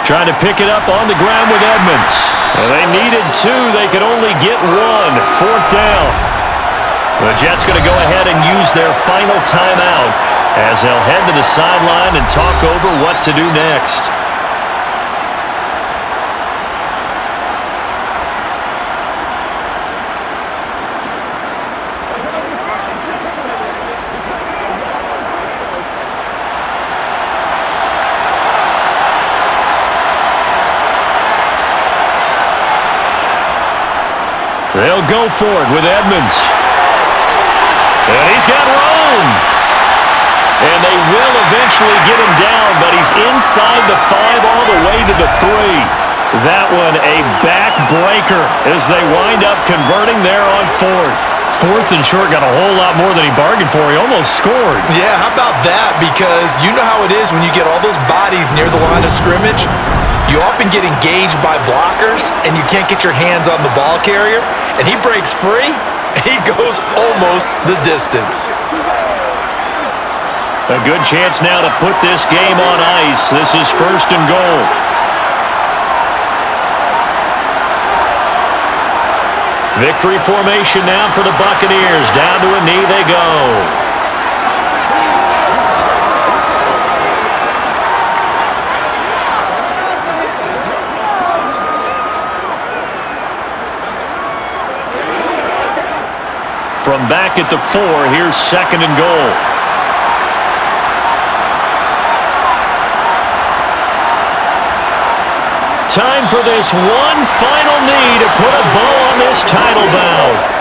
Trying to pick it up on the ground with Edmonds. Well, they needed 2. They could only get 1. 4th down. The Jets going to go ahead and use their final timeout as they'll head to the sideline and talk over what to do next. They'll go for it with Edmonds. And he's got room. And they will eventually get him down, but he's inside the 5 all the way to the 3. That one a backbreaker as they wind up converting there on 4th. 4th and short got a whole lot more than he bargained for. He almost scored. Yeah, how about that? Because you know how it is when you get all those bodies near the line of scrimmage. You often get engaged by blockers, and you can't get your hands on the ball carrier, and he breaks free, and he goes almost the distance. A good chance now to put this game on ice. This is 1st and goal. Victory formation now for the Buccaneers. Down to a knee they go. From back at the 4, here's 2nd and goal. Time for this one final knee to put a bow on this title bout.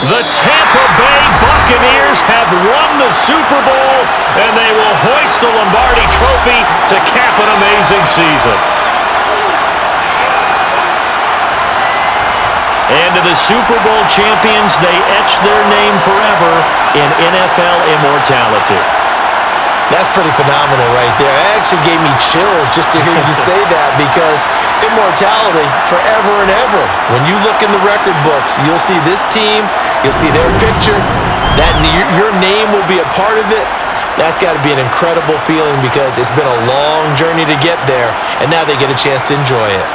The Tampa Bay Buccaneers have won the Super Bowl, and they will hoist the Lombardi Trophy to cap an amazing season. And to the Super Bowl champions, they etch their name forever in NFL immortality. That's pretty phenomenal right there. It actually gave me chills just to hear you say that, because immortality forever and ever. When you look in the record books, you'll see this team, you'll see their picture, that your name will be a part of it. That's got to be an incredible feeling, because it's been a long journey to get there, and now they get a chance to enjoy it.